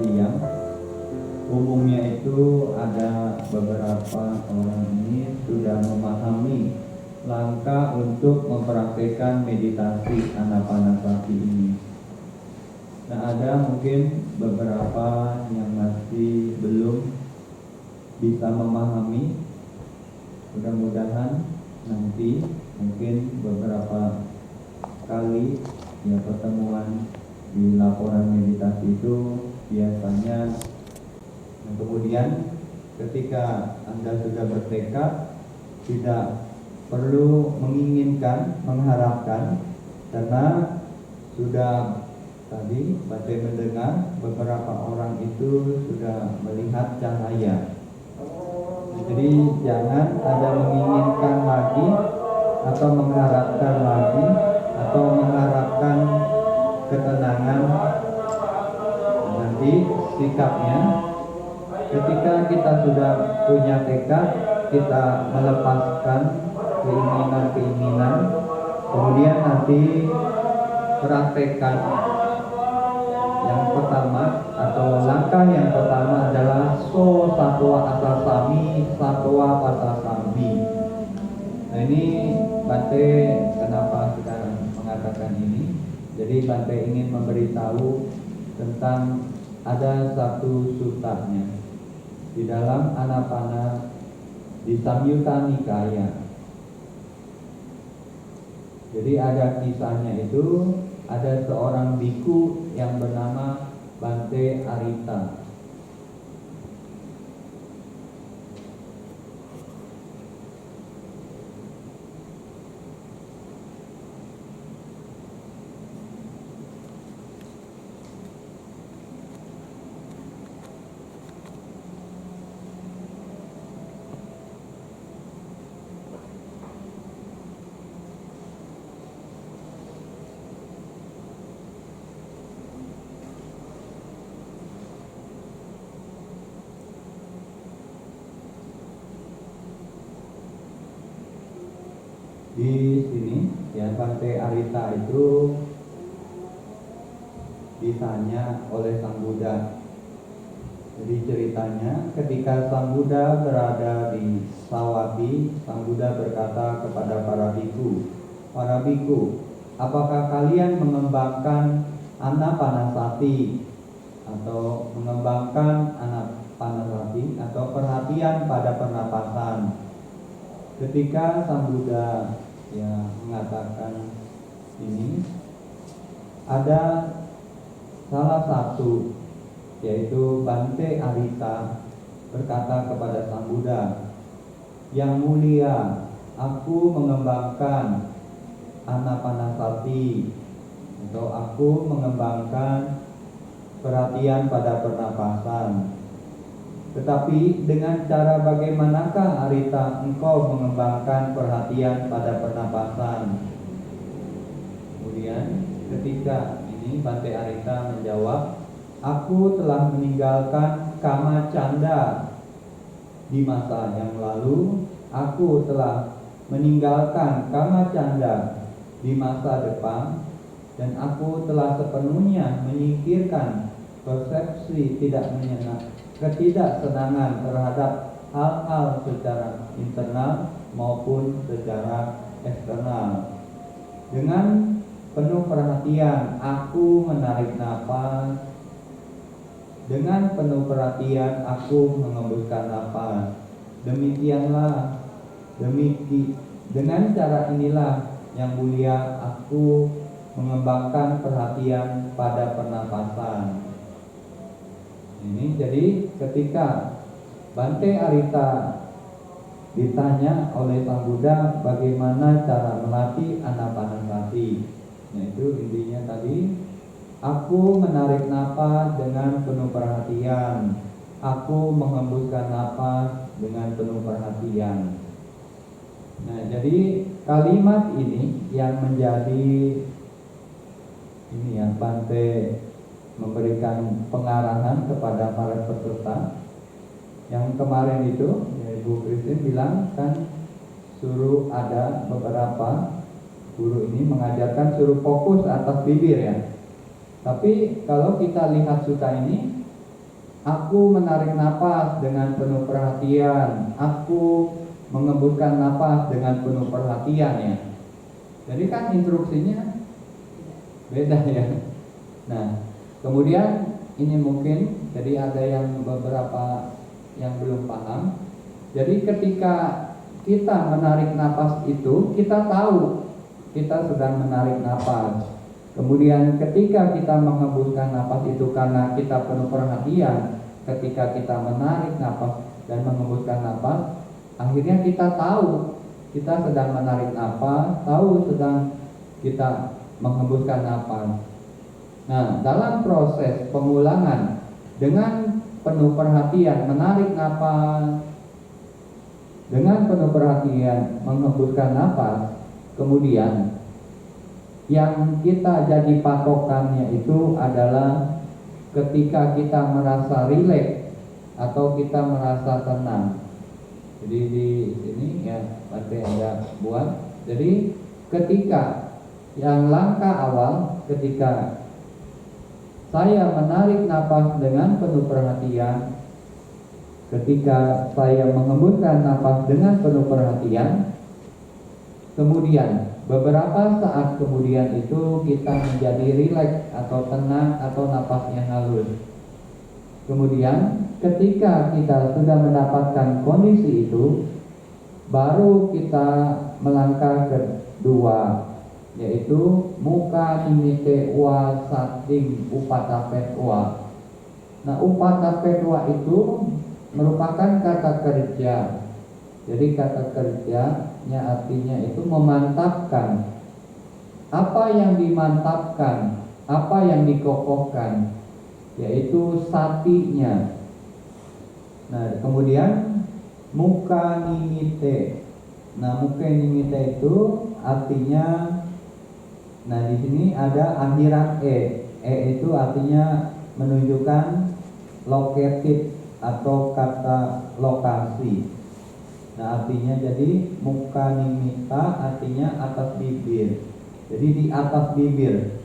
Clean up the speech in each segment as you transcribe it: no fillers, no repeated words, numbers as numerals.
meditasi yang umumnya itu ada beberapa orang ini sudah memahami langkah untuk mempraktekkan meditasi anapanasati ini. Nah, ada mungkin beberapa yang masih belum bisa memahami. Mudah-mudahan nanti mungkin beberapa kali ya pertemuan di laporan meditasi itu biasanya. Dan kemudian ketika Anda sudah bertekad, tidak perlu menginginkan, mengharapkan, karena sudah tadi Bante mendengar beberapa orang itu sudah melihat cahaya. Jadi jangan ada menginginkan lagi atau mengharapkan lagi atau mengharapkan ketenangan. Nanti sikapnya ketika kita sudah punya tekad, kita melepaskan keinginan-keinginan, kemudian nanti praktekkan. Yang pertama atau langkah yang pertama adalah so satwa asasami satwa pasasami. Nah, ini Bante kenapa sekarang mengatakan ini? Jadi Bante ingin memberitahu tentang ada satu sutanya di dalam Anapana di Samyutta Nikaya. Jadi ada kisahnya itu, ada seorang biku yang bernama Bante Arita. Di sini ya Bante Arita itu ditanya oleh Sang Buddha. Jadi ceritanya ketika Sang Buddha berada di Sawathi, Sang Buddha berkata kepada para biku, apakah kalian mengembangkan anapanasati atau mengembangkan anapanasati atau perhatian pada pernapasan? Ketika Sang Buddha ya mengatakan ini, ada salah satu yaitu Bante Arita berkata kepada Sang Buddha, yang mulia, aku mengembangkan anapanasati atau aku mengembangkan perhatian pada pernapasan. Tetapi dengan cara bagaimanakah Arita engkau mengembangkan perhatian pada pernapasan? Kemudian ketika ini Bante Arita menjawab, aku telah meninggalkan kama canda di masa yang lalu, aku telah meninggalkan kama canda di masa depan, dan aku telah sepenuhnya menyingkirkan persepsi ketidaksenangan terhadap hal-hal secara internal maupun secara eksternal. Dengan penuh perhatian aku menarik napas, dengan penuh perhatian aku mengembuskan napas. Dengan cara inilah yang mulia aku mengembangkan perhatian pada pernapasan. Ini jadi ketika Bante Arita ditanya oleh Sang Buddha bagaimana cara melatih anapanasati, yaitu intinya tadi, aku menarik napas dengan penuh perhatian, aku menghembuskan napas dengan penuh perhatian. Nah, jadi kalimat ini yang menjadi ini ya Bante memberikan pengarahan kepada para peserta. Yang kemarin itu ya, Ibu Christine bilang kan suruh ada beberapa guru ini mengajarkan suruh fokus atas bibir ya. Tapi kalau kita lihat sutta ini aku menarik napas dengan penuh perhatian, aku mengembuskan napas dengan penuh perhatian ya. Jadi kan instruksinya beda ya. Nah, kemudian ini mungkin jadi ada yang beberapa yang belum paham. Jadi ketika kita menarik napas itu, kita tahu kita sedang menarik napas. Kemudian ketika kita mengembuskan napas itu karena kita penuh perhatian, ketika kita menarik napas dan mengembuskan napas, akhirnya kita tahu kita sedang menarik napas, tahu sedang kita mengembuskan napas. Nah, dalam proses pengulangan dengan penuh perhatian menarik napas, dengan penuh perhatian mengembuskan napas, kemudian yang kita jadi patokannya itu adalah ketika kita merasa rileks atau kita merasa tenang. Jadi di sini ya ada buat. Jadi ketika yang langkah awal, ketika saya menarik napas dengan penuh perhatian, ketika saya mengembuskan napas dengan penuh perhatian, kemudian beberapa saat kemudian itu kita menjadi rileks atau tenang atau napasnya halus. Kemudian ketika kita sudah mendapatkan kondisi itu, baru kita melangkah kedua, yaitu muka nimite wa sating upatapetwa. Nah, upatapetwa itu merupakan kata kerja. Jadi kata kerjanya artinya itu memantapkan. Apa yang dimantapkan, apa yang dikokohkan, yaitu satinya. Nah, kemudian muka nimite. Nah, muka nimite itu artinya, nah di sini ada akhirat itu artinya menunjukkan located atau kata lokasi. Nah, artinya jadi muka nimita artinya atas bibir. Jadi di atas bibir.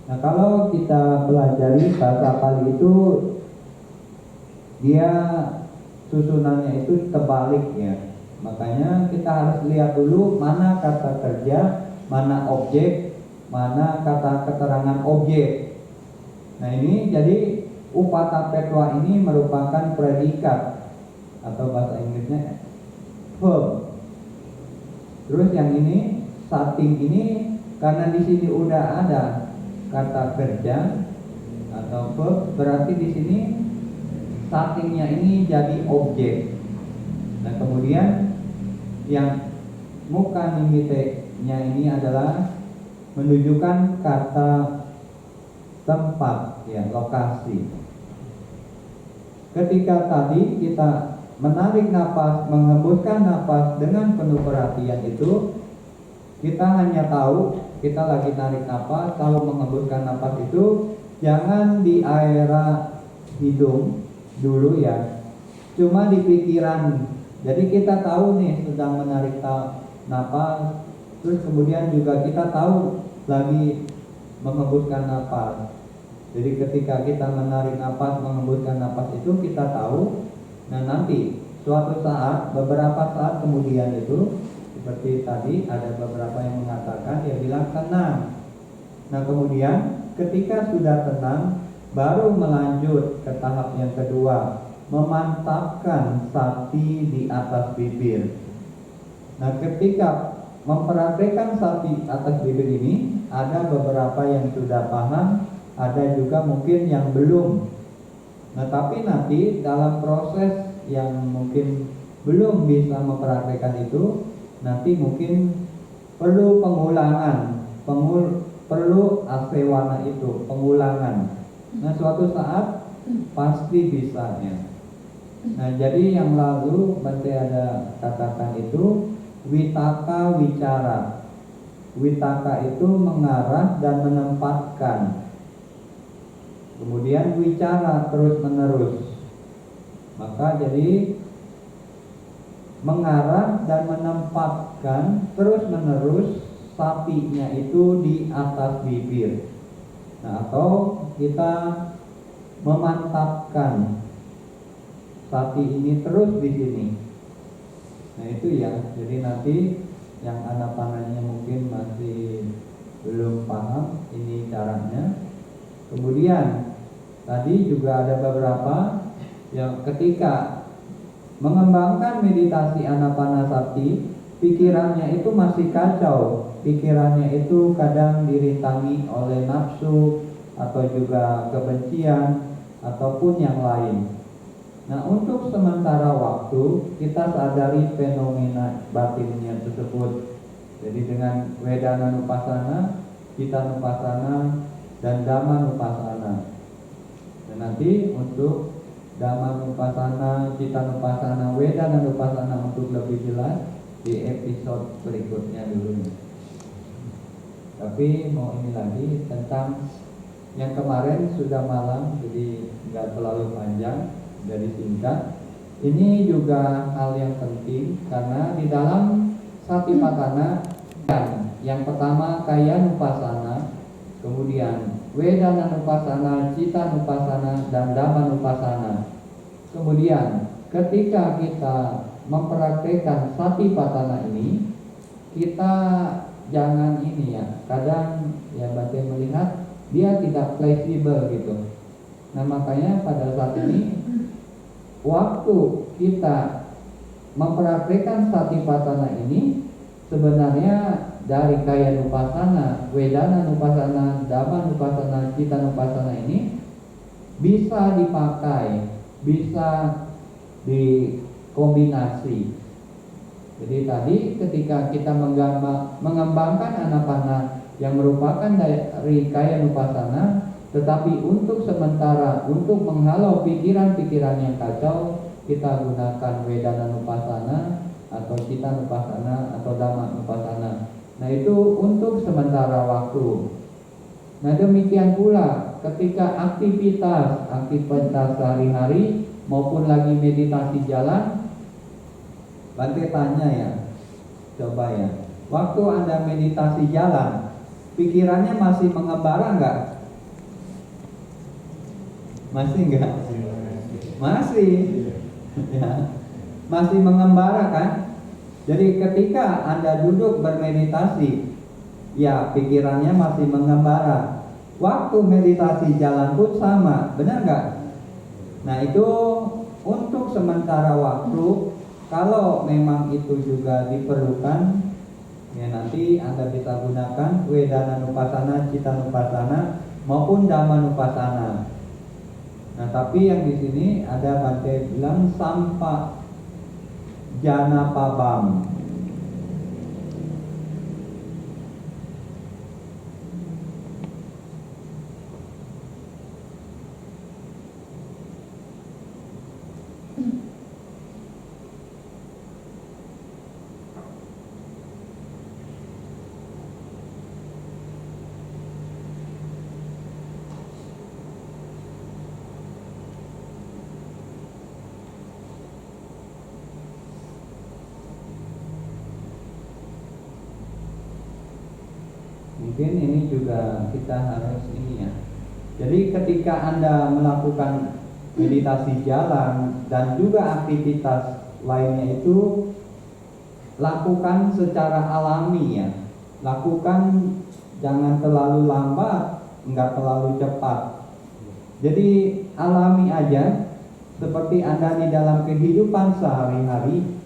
Nah, kalau kita pelajari bahasa Pali itu dia susunannya itu terbalik ya. Makanya kita harus lihat dulu mana kata kerja, mana objek, mana kata keterangan objek. Nah, ini jadi upatapetwa ini merupakan predikat atau bahasa Inggrisnya verb. Terus yang ini sating ini karena di sini udah ada kata kerja atau verb, berarti di sini satingnya ini jadi objek. Nah, kemudian yang muka nimite-nya ini adalah menunjukkan kata tempat ya, lokasi. Ketika tadi kita menarik napas, mengembuskan napas dengan penuh perhatian itu, kita hanya tahu kita lagi narik napas, tahu mengembuskan napas itu jangan di area hidung dulu ya, cuma di pikiran. Jadi kita tahu nih sedang menarik napas, terus kemudian juga kita tahu lagi mengembuskan napas. Jadi ketika kita menarik napas, mengembuskan napas itu kita tahu. Nah, nanti suatu saat, beberapa saat kemudian itu, seperti tadi ada beberapa yang mengatakan, dia bilang tenang. Nah, kemudian ketika sudah tenang, baru melanjut ke tahap yang kedua, memantapkan sati di atas bibir. Nah, ketika mempraktekkan sati atas bibir ini, ada beberapa yang sudah paham, ada juga mungkin yang belum. Nah, tapi nanti dalam proses yang mungkin belum bisa mempraktekkan itu, nanti mungkin perlu pengulangan, perlu asewana itu, pengulangan. Nah, suatu saat pasti bisanya. Nah, jadi yang lalu Bante ada katakan itu witaka wicara. Witaka itu mengarah dan menempatkan. Kemudian wicara terus menerus. Maka jadi mengarah dan menempatkan terus menerus sapinya itu di atas bibir. Nah, atau kita memantapkan sati ini terus di sini. Nah itu ya, jadi nanti yang anapananya mungkin masih belum paham ini caranya. Kemudian tadi juga ada beberapa yang ketika mengembangkan meditasi anapanasati, pikirannya itu masih kacau, pikirannya itu kadang dirintangi oleh nafsu atau juga kebencian ataupun yang lain. Nah untuk sementara waktu kita sadari fenomena batinnya tersebut. Jadi dengan Wedananupasana, Citanupasana, dan Dhammanupasana. Dan nanti untuk Dhammanupasana, Citanupasana, Wedananupasana untuk lebih jelas di episode berikutnya dulu. Tapi mau ini lagi tentang yang kemarin sudah malam, jadi nggak terlalu panjang, jadi singkat. Ini juga hal yang penting karena di dalam Satipatthana yang pertama Kayanupasana, kemudian Wedananupasana, Citanupasana, dan Dhammanupasana. Kemudian ketika kita mempraktekkan Satipatthana ini, kita jangan ini ya, kadang ya batin melihat dia tidak fleksibel gitu. Nah makanya pada saat ini waktu kita mempraktekkan Satipatthana ini sebenarnya dari Kayanupasana, Wedananupasana, Dhammanupasana, Citanupasana ini bisa dipakai, bisa dikombinasi. Jadi tadi ketika kita mengembangkan anapana yang merupakan dari Kayanupasana, tetapi untuk sementara untuk menghalau pikiran-pikiran yang kacau, kita gunakan Wedananupasana atau Citanupasana atau Dhammanupasana. Nah itu untuk sementara waktu. Nah demikian pula ketika aktivitas sehari-hari maupun lagi meditasi jalan, Bante tanya ya, coba ya, waktu Anda meditasi jalan, pikirannya masih mengembara enggak? Masih enggak? Masih ya, masih mengembara kan? Jadi ketika Anda duduk bermeditasi, ya pikirannya masih mengembara. Waktu meditasi jalan pun sama, benar nggak? Nah itu untuk sementara waktu. Kalau memang itu juga diperlukan, ya nanti Anda bisa gunakan Wedananupasana, Citanupasana maupun Dhammanupasana. Nah tapi yang di sini ada Bante bilang sampa janapabam. Mungkin ini juga kita harus ini ya. Jadi ketika Anda melakukan meditasi jalan dan juga aktivitas lainnya itu lakukan secara alami ya. Lakukan jangan terlalu lambat, enggak terlalu cepat. Jadi alami aja seperti Anda di dalam kehidupan sehari-hari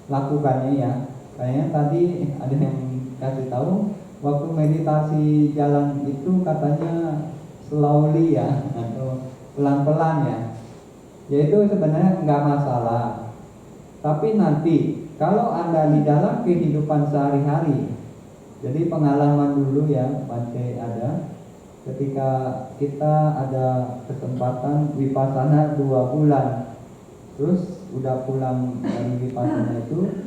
lakukannya ya. Kayaknya tadi ada yang kasih tahu waktu meditasi jalan itu katanya slowly ya atau pelan-pelan ya. Yaitu sebenarnya nggak masalah. Tapi nanti kalau Anda di dalam kehidupan sehari-hari, jadi pengalaman dulu ya Bante ada ketika kita ada kesempatan vipassana 2 bulan, terus udah pulang dari vipassana itu,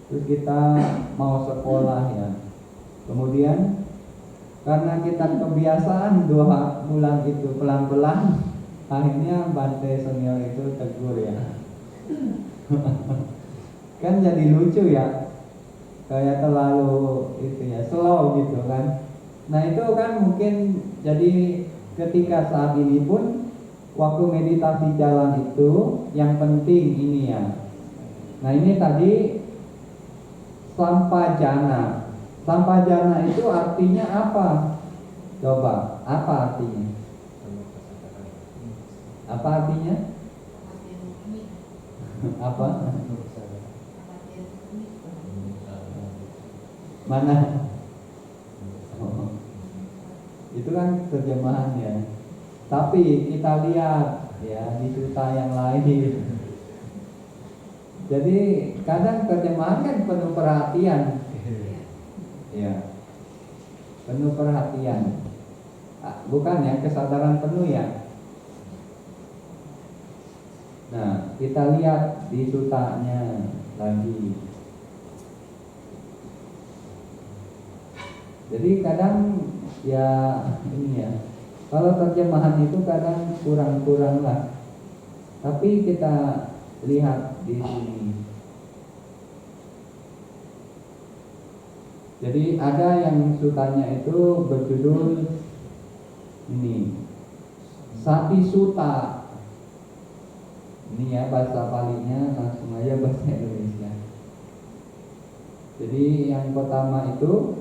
terus kita mau sekolah ya. Kemudian karena kita kebiasaan 2 bulan itu pelan-pelan, akhirnya Bante senior itu tegur ya. Kan jadi lucu ya, kayak terlalu itu ya, slow gitu kan. Nah itu kan mungkin jadi ketika saat ini pun waktu meditasi jalan itu yang penting ini ya. Nah ini tadi sampajana. Sampajana itu artinya apa? Coba, apa artinya? Apa artinya? Apa? Mana? Oh, itu kan terjemahannya. Tapi kita lihat ya di sutta yang lain. Jadi kadang terjemahan kan penuh perhatian. Ya. Penuh perhatian. Bukan ya kesadaran penuh ya. Nah, kita lihat di suttanya lagi. Jadi kadang ya ini ya. Kalau terjemahan itu kadang kurang-kurang lah. Tapi kita lihat di sini. Jadi ada yang sutanya itu berjudul ini Sati Sutta. Ini ya bahasa Palinya, langsung aja bahasa Indonesia. Jadi yang pertama itu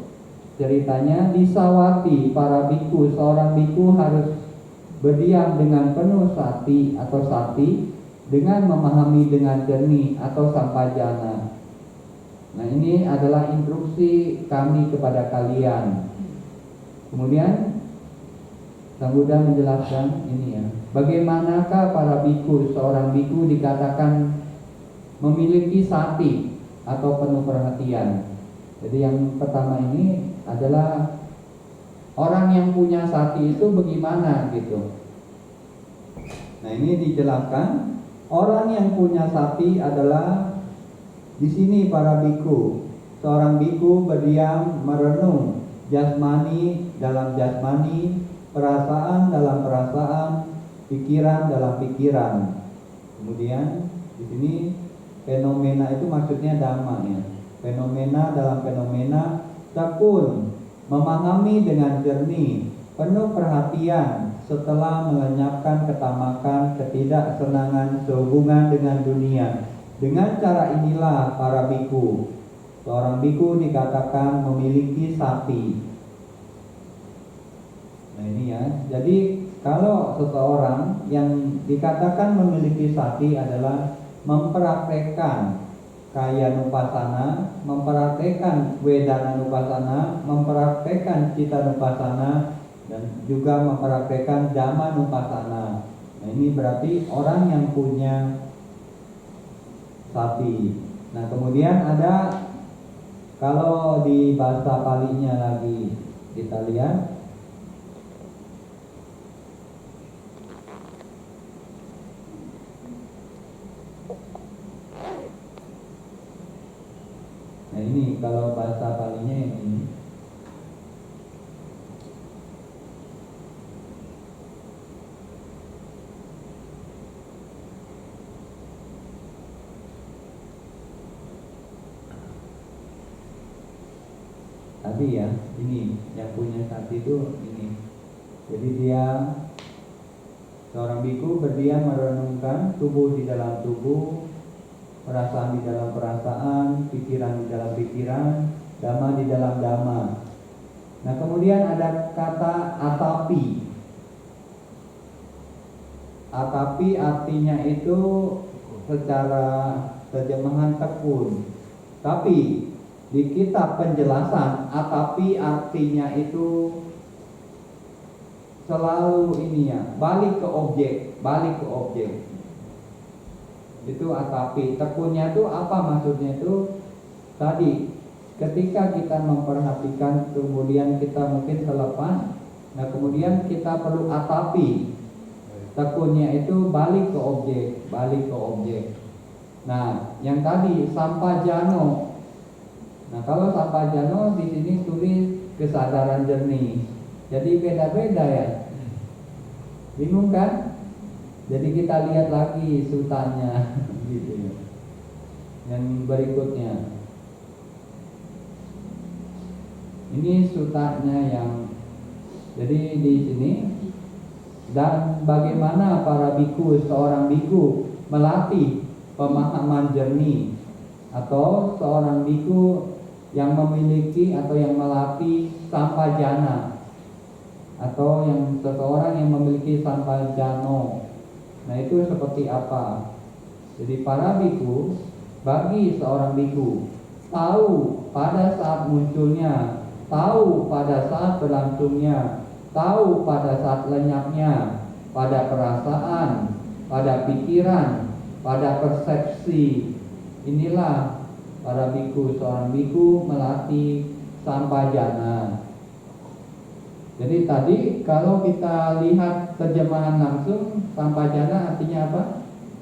ceritanya di Sawati, para biku, seorang biku harus berdiam dengan penuh sati atau sati dengan memahami dengan jernih atau sampajana. Nah ini adalah instruksi kami kepada kalian. Kemudian Sang Buddha menjelaskan ini ya. Bagaimanakah para biku, seorang biku dikatakan memiliki sati atau penuh perhatian. Jadi yang pertama ini adalah orang yang punya sati itu bagaimana gitu. Nah ini dijelaskan orang yang punya sati adalah di sini para biku. Seorang biku berdiam merenung jasmani dalam jasmani, perasaan dalam perasaan, pikiran dalam pikiran. Kemudian di sini fenomena itu maksudnya dhamma ya. Fenomena dalam fenomena, tekun memahami dengan jernih, penuh perhatian setelah melenyapkan ketamakan, ketidaksenangan sehubungan dengan dunia. Dengan cara inilah para biku, seorang biku dikatakan memiliki sati. Nah ini ya, jadi kalau seseorang yang dikatakan memiliki sati adalah mempraktekkan kaya nupasana, mempraktekkan wedana nupasana, mempraktekkan cita nupasana, dan juga mempraktekkan dhamma nupasana. Nah ini berarti orang yang punya sati. Nah kemudian ada, kalau di bahasa Palinya lagi kita lihat, nah ini kalau bahasa Palinya yang ini. Tadi ya, ini yang punya sati itu ini. Jadi dia seorang biku berdiam merenungkan tubuh di dalam tubuh, perasaan di dalam perasaan, pikiran di dalam pikiran, dhamma di dalam dhamma. Nah kemudian ada kata atapi. Atapi artinya itu secara terjemahan tekun. Tapi di kitab penjelasan atapi artinya itu selalu ini ya, balik ke objek. Itu atapi. Tekunnya itu apa maksudnya itu? Tadi ketika kita memperhatikan kemudian kita mungkin terlepas, nah kemudian kita perlu atapi. Tekunnya itu balik ke objek. Nah, yang tadi sampajano. Nah, kalau sampajano di sini tulis kesadaran jernih. Jadi beda-beda ya. Bingung kan? Jadi kita lihat lagi sutanya gitu. Yang berikutnya. Ini sutanya yang, jadi di sini Dan bagaimana para biku, seorang biku melatih pemahaman jernih, atau seorang biku yang memiliki atau yang melatih sampajana, atau yang seseorang yang memiliki sampajano. Nah, itu seperti apa? Jadi para biku, bagi seorang biku, tahu pada saat munculnya, tahu pada saat berlangsungnya, tahu pada saat lenyapnya, pada perasaan, pada pikiran, pada persepsi. Inilah para biku, seorang biku melatih sampajana. Jadi tadi kalau kita lihat terjemahan langsung, sampajana artinya apa?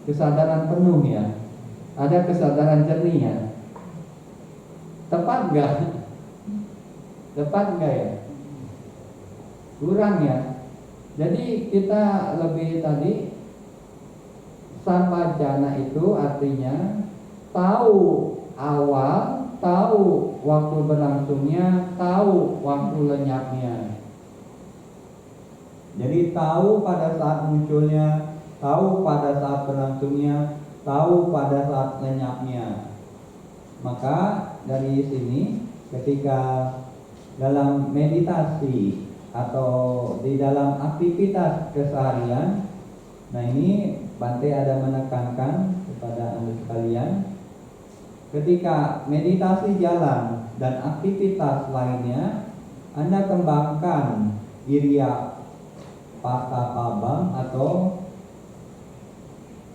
Kesadaran penuh ya. Ada kesadaran jernih ya. Tepat nggak? Tepat nggak ya? Kurang ya. Jadi kita lebih tadi, sampajana itu artinya tahu awal, tahu waktu berlangsungnya, tahu waktu lenyapnya. Jadi tahu pada saat munculnya, tahu pada saat berlangsungnya, tahu pada saat lenyapnya. Maka dari sini ketika dalam meditasi atau di dalam aktivitas keseharian, nah ini Bante ada menekankan kepada Anda sekalian, ketika meditasi jalan dan aktivitas lainnya, Anda kembangkan iriya pasapabam, atau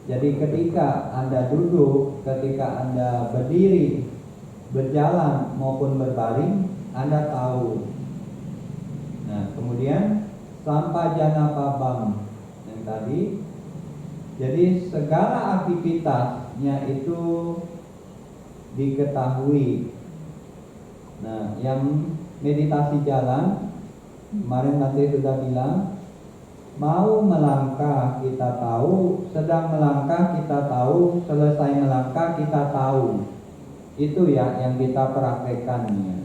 jadi ketika Anda duduk, ketika Anda berdiri, berjalan maupun berbaring, Anda tahu. Nah, kemudian sampajana pabam yang tadi, jadi segala aktivitasnya itu diketahui. Nah, yang meditasi jalan, kemarin nanti sudah bilang, mau melangkah kita tahu, sedang melangkah kita tahu, selesai melangkah kita tahu. Itu ya yang kita praktekkan ya.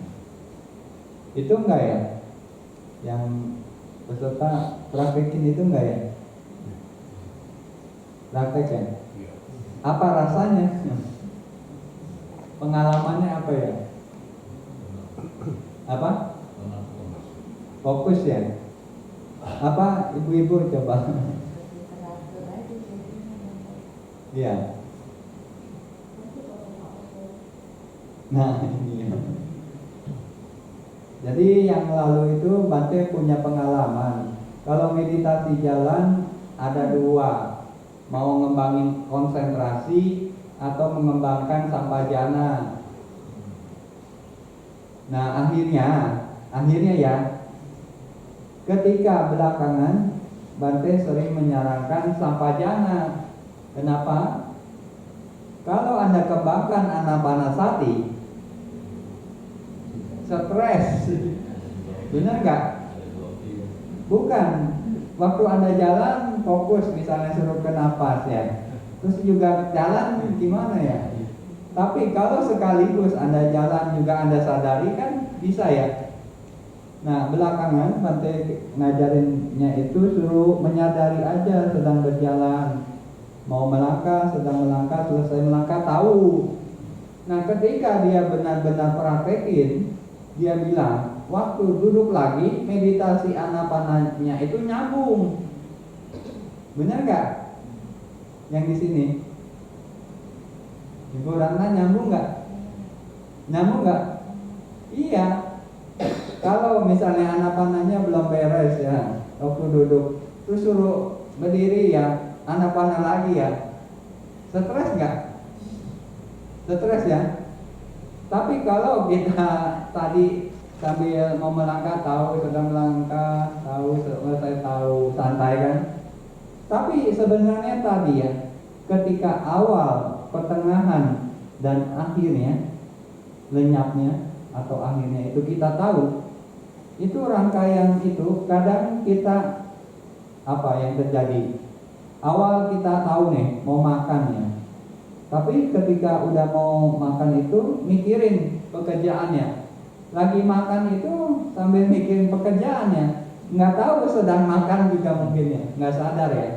Itu enggak ya? Yang peserta praktekin itu enggak ya? Praktekkan. Apa rasanya? Pengalamannya apa ya? Apa? Fokus ya? Apa ibu-ibu coba? Iya. Nah ini ya. Jadi yang lalu itu Bante punya pengalaman. Kalau meditasi jalan ada dua, mau ngembangin konsentrasi atau mengembangkan sampajana. Nah akhirnya ya, ketika belakangan Bante sering menyarankan sampajana. Kenapa? Kalau Anda kembangkan anapanasati, stres, benar nggak? Bukan. Waktu Anda jalan fokus, misalnya suruh ke nafas ya, terus juga jalan gimana ya? Tapi kalau sekaligus Anda jalan juga Anda sadari, kan bisa ya. Nah belakangan Bante ngajarinnya itu suruh menyadari aja sedang berjalan, mau melangkah, sedang melangkah, selesai melangkah tahu. Nah ketika dia benar-benar praktekin, dia bilang waktu duduk lagi meditasi anapananya itu nyambung. Benar nggak? Yang di sini, Ibu Ratna nyambung nggak? Nyambung nggak? Iya. Kalau misalnya anapananya belum beres ya, waktu duduk, terus suruh berdiri ya, anapana lagi ya, stres nggak? Stres ya. Tapi kalau kita tadi sambil mau melangkah tahu, sedang melangkah tahu, selesai tahu, santai kan? Tapi sebenarnya tadi ya, ketika awal, pertengahan, dan akhirnya, lenyapnya atau akhirnya itu kita tahu, itu rangkaian itu kadang kita apa yang terjadi? Awal kita tahu nih mau makan ya, tapi ketika udah mau makan itu mikirin pekerjaannya. Lagi makan itu sambil mikirin pekerjaannya. nggak tahu sedang makan juga mungkin ya, nggak sadar ya.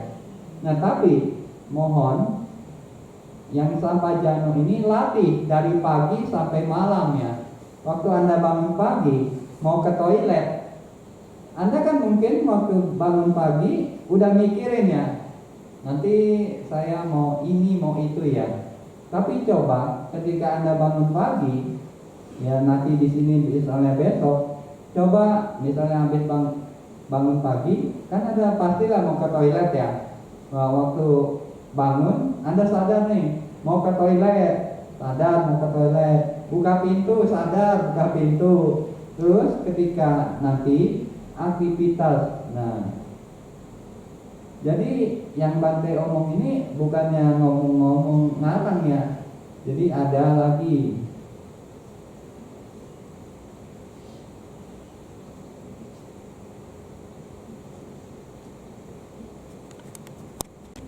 Nah tapi mohon yang sampai jano ini latih dari pagi sampai malam ya. Waktu Anda bangun pagi mau ke toilet, Anda kan mungkin waktu bangun pagi udah mikirin ya, nanti saya mau ini mau itu ya. Tapi coba ketika Anda bangun pagi, ya nanti di sini misalnya besok, coba misalnya habis bangun pagi, kan ada pastilah mau ke toilet ya. Nah, waktu bangun Anda sadar nih mau ke toilet, sadar mau ke toilet, buka pintu, sadar buka pintu. Terus ketika nanti aktivitas, nah jadi yang Bante omong ini bukannya ngomong-ngomong ngarang ya, jadi ada lagi.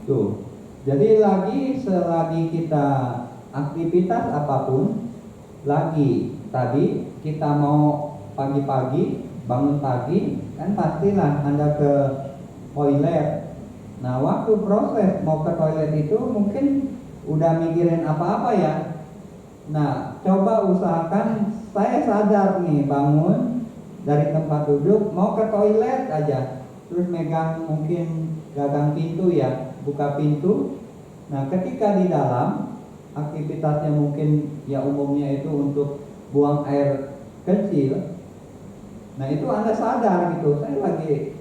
Tuh, jadi lagi selagi kita aktivitas apapun, lagi tadi kita mau pagi-pagi bangun pagi, kan pastilah Anda ke toilet. Nah, waktu proses mau ke toilet itu mungkin udah mikirin apa-apa ya. Nah, coba usahakan saya sadar nih bangun dari tempat duduk mau ke toilet aja, terus megang mungkin gagang pintu ya, buka pintu. Nah, ketika di dalam aktivitasnya mungkin ya umumnya itu untuk buang air kecil. Nah, itu Anda sadar gitu, saya lagi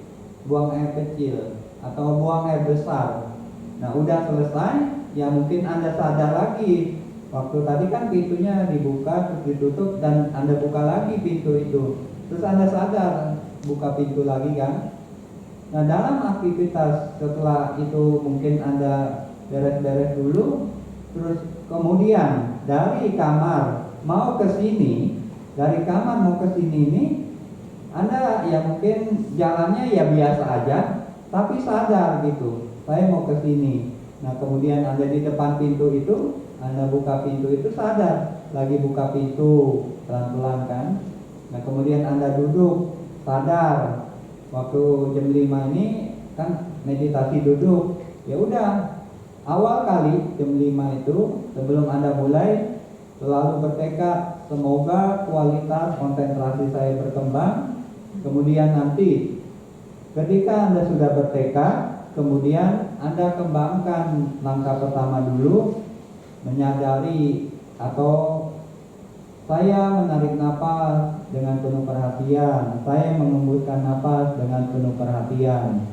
buang air kecil atau buang air besar. Nah, udah selesai, ya mungkin Anda sadar lagi. Waktu tadi kan pintunya dibuka terus ditutup dan Anda buka lagi pintu itu. Terus Anda sadar buka pintu lagi kan. Nah, dalam aktivitas setelah itu mungkin Anda beres-beres dulu, terus kemudian dari kamar mau ke sini, dari kamar mau ke sini ini Anda ya mungkin jalannya ya biasa aja, tapi sadar gitu, saya mau ke sini. Nah, kemudian Anda di depan pintu itu, Anda buka pintu itu sadar, lagi buka pintu pelan-pelan kan. Nah, kemudian Anda duduk, sadar. Waktu jam 5 ini kan meditasi duduk. Ya udah, awal kali jam 5 itu sebelum Anda mulai selalu bertekad semoga kualitas konsentrasi saya berkembang. Kemudian nanti ketika Anda sudah bertekad, kemudian Anda kembangkan langkah pertama dulu, menyadari atau saya menarik napas dengan penuh perhatian, saya mengembuskan napas dengan penuh perhatian.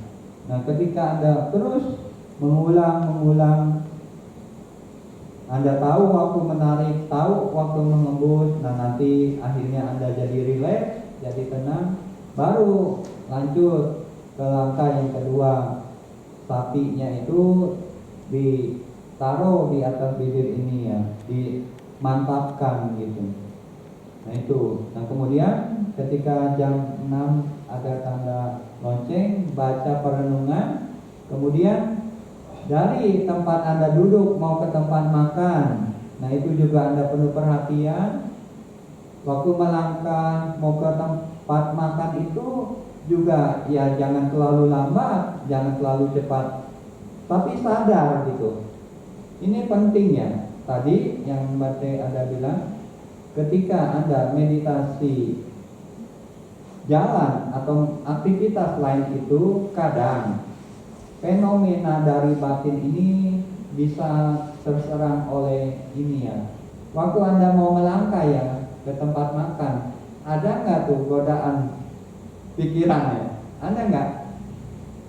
Nah, ketika Anda terus mengulang, Anda tahu waktu menarik, tahu waktu mengembus, nah nanti akhirnya Anda jadi rileks, jadi tenang, baru lanjut ke langkah yang kedua. Sapinya itu ditaruh di atas bibir ini ya, dimantapkan gitu. Nah itu. Nah kemudian ketika jam 6 ada tanda lonceng, baca perenungan. Kemudian dari tempat Anda duduk mau ke tempat makan, nah itu juga Anda penuh perhatian. Waktu melangkah mau ke tempat makan itu juga ya jangan terlalu lambat, jangan terlalu cepat, tapi sadar gitu. Ini penting ya. Tadi yang Mbak Anda bilang, ketika Anda meditasi jalan atau aktivitas lain itu, kadang fenomena dari batin ini bisa terserang oleh ini ya. Waktu Anda mau melangkah ya ke tempat makan, ada nggak tuh godaan pikirannya? Ada nggak?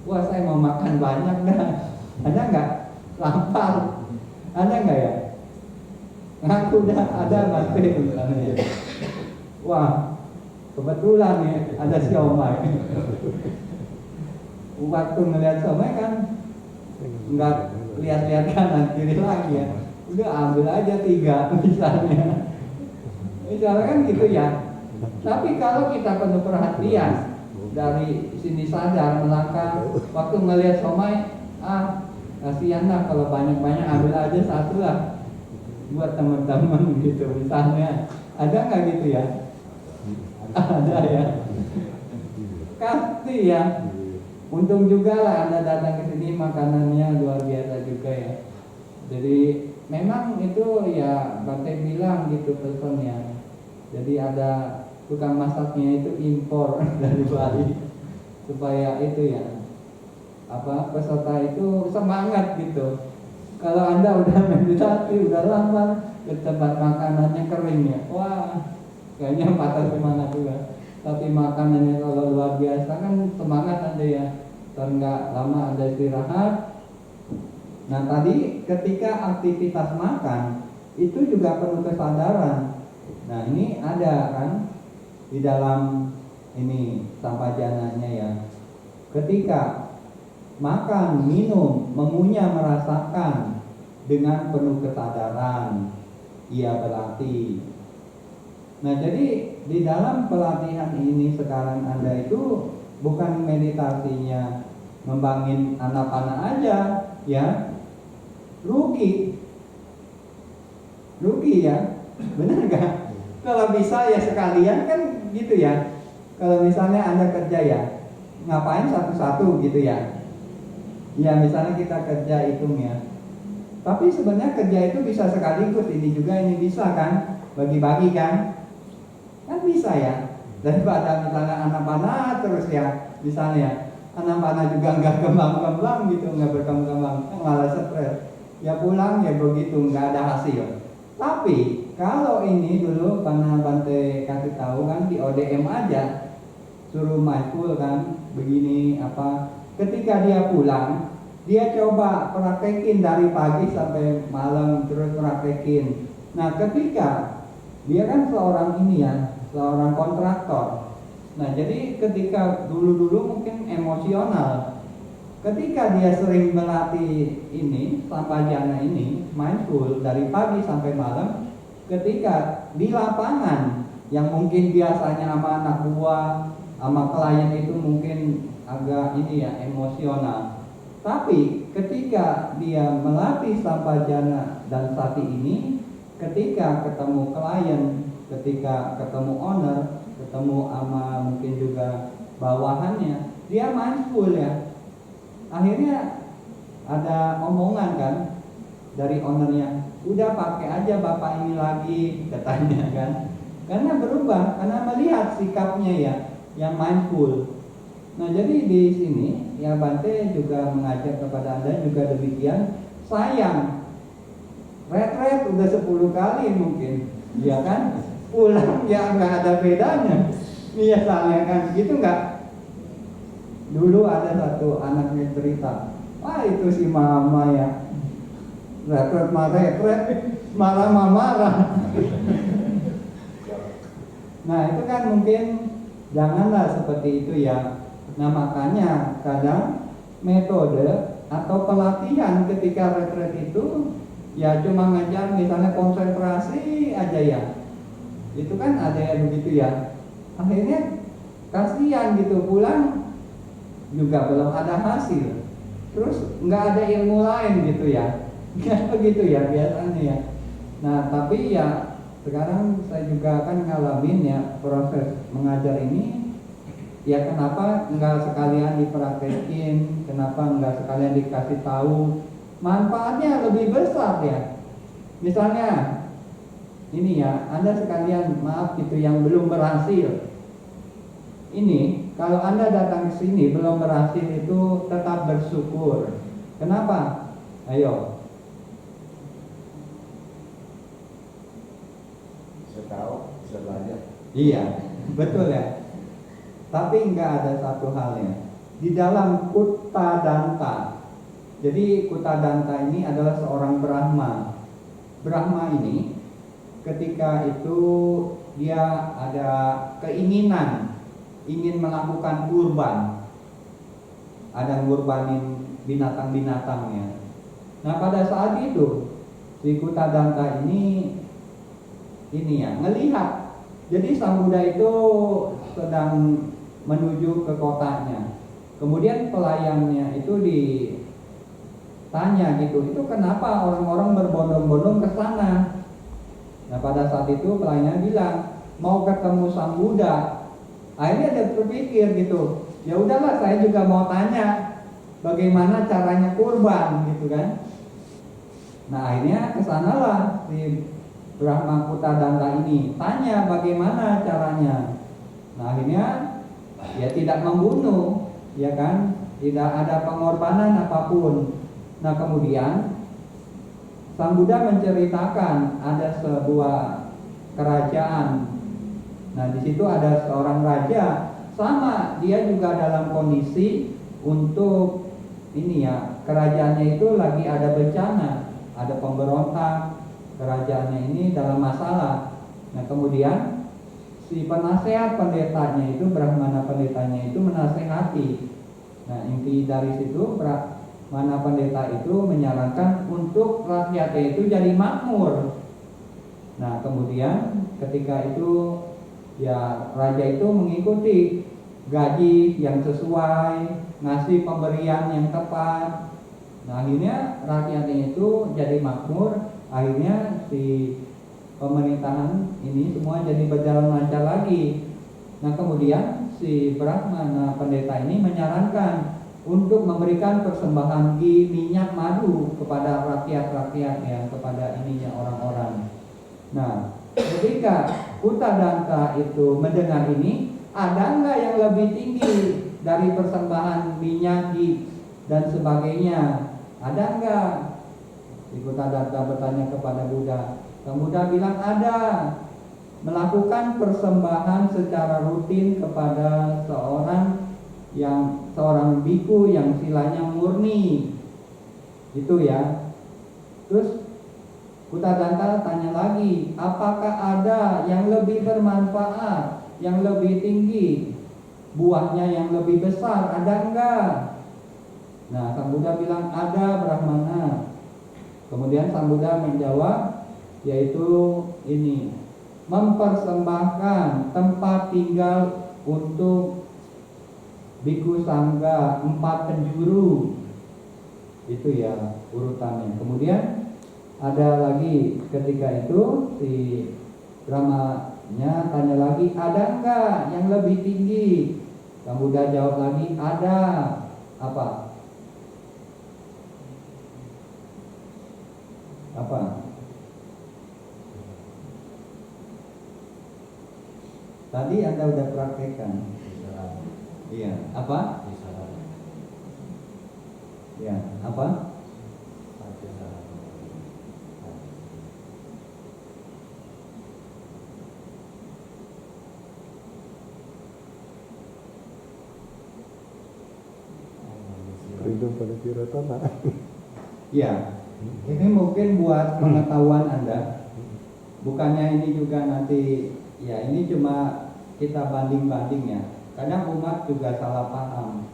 Wah saya mau makan banyak dah. Ada nggak? Lapar. Ada nggak ya? Ngaku dah ada nanti misalnya. Wah kebetulan ya ada siomay. Waktu ngeliat siomay kan nggak lihat-lihat kanan kiri lagi ya. Udah ambil aja 3 misalnya. Misalnya kan gitu ya. Tapi kalau kita penuh perhatian, dari sini sadar melangkah, waktu melihat somai, kasihan lah kalau banyak-banyak, ambil aja 1 lah buat teman-teman gitu misalnya. Ada nggak gitu ya? Ada ya. Kan pasti ya. Untung juga lah Anda datang ke sini, makanannya luar biasa juga ya. Jadi memang itu ya Bante bilang gitu personnya. Jadi ada tukang masaknya itu impor dari Bali supaya itu ya peserta itu semangat gitu. Kalau Anda udah meditasi, udah lama ke tempat makanannya kering ya, wah kayaknya patah semangat juga. Tapi makanannya kalau luar biasa kan semangat Anda ya. Dan nggak lama Anda istirahat. Nah tadi ketika aktivitas makan itu juga perlu kesadaran. Nah ini ada kan di dalam ini sampajananya ya. Ketika makan, minum, mengunyah, merasakan dengan penuh kesadaran, ia berlatih. Nah jadi di dalam pelatihan ini sekarang Anda itu bukan meditasinya membangun anapana aja ya, rugi ya, benar gak? Kalau bisa ya sekalian kan gitu ya. Kalau misalnya Anda kerja ya, ngapain satu-satu gitu ya. Ya misalnya kita kerja hitung ya. Tapi sebenarnya kerja itu bisa sekaligus, ini juga ini bisa kan, bagi-bagi kan bisa ya. Daripada misalnya anapana terus ya, misalnya anapana juga nggak kembang-kembang gitu, nggak berkembang-kembang, malah stres. Ya pulang ya begitu, nggak ada hasil. Tapi kalau ini dulu karena Bante kasih tahu kan di ODM aja, suruh mindful kan, begini ketika dia pulang, dia coba praktekin dari pagi sampai malam terus praktekin. Nah ketika dia kan seorang ini ya, seorang kontraktor. Nah jadi ketika dulu mungkin emosional, ketika dia sering melatih ini sampajana ini mindful dari pagi sampai malam, ketika di lapangan yang mungkin biasanya sama anak buah, sama klien itu mungkin agak ini ya emosional. Tapi ketika dia melatih sampajana dan sati ini, ketika ketemu klien, ketika ketemu owner, ketemu sama mungkin juga bawahannya, dia mindful ya. Akhirnya ada omongan kan dari ownernya, udah pakai aja bapak ini lagi katanya kan. Karena berubah, karena melihat sikapnya ya yang mindful. Nah jadi di sini ya Bante juga mengajak kepada Anda juga demikian. Sayang retret udah 10 kali mungkin, ya kan? Pulang ya nggak ada bedanya. Misalnya kan gitu nggak? Dulu ada satu anaknya cerita, wah itu si mama ya retret marah marah. Nah itu kan mungkin janganlah seperti itu ya. Nah makanya kadang metode atau pelatihan ketika retret itu ya cuma ngajar misalnya konsentrasi aja ya. Itu kan ada yang begitu ya. Akhirnya kasihan gitu, pulang juga belum ada hasil. Terus nggak ada ilmu lain gitu ya. Nggak begitu ya biasanya ya. Nah tapi ya sekarang saya juga kan ngalamin ya proses mengajar ini. Ya kenapa nggak sekalian dipraktekin, kenapa nggak sekalian dikasih tahu, manfaatnya lebih besar ya. Misalnya ini ya, Anda sekalian maaf gitu yang belum berhasil. Ini kalau Anda datang ke sini belum berhasil itu tetap bersyukur. Kenapa? Ayo. Bisa tahu, bisa belajar. Iya, betul ya. Tapi nggak ada satu halnya di dalam Kutadanta. Jadi Kutadanta ini adalah seorang Brahma. Brahma ini ketika itu dia ada keinginan ingin melakukan kurban, ada ngurbanin binatang-binatangnya. Nah pada saat itu si Kutadanta ini ya ngelihat. Jadi sang Buddha itu sedang menuju ke kotanya. Kemudian pelayannya itu ditanya gitu, itu kenapa orang-orang berbondong-bondong ke sana? Nah pada saat itu pelayannya bilang mau ketemu sang Buddha. Akhirnya dia berpikir gitu, ya udahlah saya juga mau tanya bagaimana caranya kurban gitu kan. Nah akhirnya kesanalah si Brahma Kutadanta ini tanya bagaimana caranya. Nah akhirnya ya tidak membunuh, ya kan, tidak ada pengorbanan apapun. Nah kemudian Sang Buddha menceritakan ada sebuah kerajaan. Nah di situ ada seorang raja, sama dia juga dalam kondisi untuk ini ya, kerajaannya itu lagi ada bencana, ada pemberontak, kerajaannya ini dalam masalah. Nah kemudian si penasehat pendetanya itu, Brahmana pendetanya itu menasehati. Nah inti dari situ Brahmana pendeta itu menyarankan untuk rakyatnya itu jadi makmur. Nah kemudian ketika itu ya raja itu mengikuti gaji yang sesuai, ngasih pemberian yang tepat. Nah akhirnya rakyatnya itu jadi makmur. Akhirnya si pemerintahan ini semua jadi berjalan lancar lagi. Nah kemudian si Brahmana pendeta ini menyarankan untuk memberikan persembahan minyak madu kepada rakyat-rakyat ya, kepada ininya orang-orang. Nah ketika Kutadanta itu mendengar ini, ada nggak yang lebih tinggi dari persembahan minyak dan sebagainya? Ada nggak? Si Kutadanta bertanya kepada Buddha. Sang Buddha bilang ada. Melakukan persembahan secara rutin kepada seorang biku yang silanya murni. Itu ya. Terus Kutadanta tanya lagi, apakah ada yang lebih bermanfaat, yang lebih tinggi, buahnya yang lebih besar, ada enggak? Nah, Sang Buddha bilang ada, Brahmana. Kemudian Sang Buddha menjawab, yaitu ini, mempersembahkan tempat tinggal untuk biku sangga 4 penjuru. Itu ya urutannya. Kemudian ada lagi ketika itu si Brahmanya tanya lagi, ada enggak yang lebih tinggi? Sang Buddha jawab lagi, ada. Apa? Apa? Tadi Anda udah praktekkan. Iya, apa? Ya, apa? Ridho pada Tiratana. Ya, ini mungkin buat pengetahuan Anda. Bukannya ini juga nanti, ya ini cuma kita banding-banding ya. Kadang umat juga salah paham.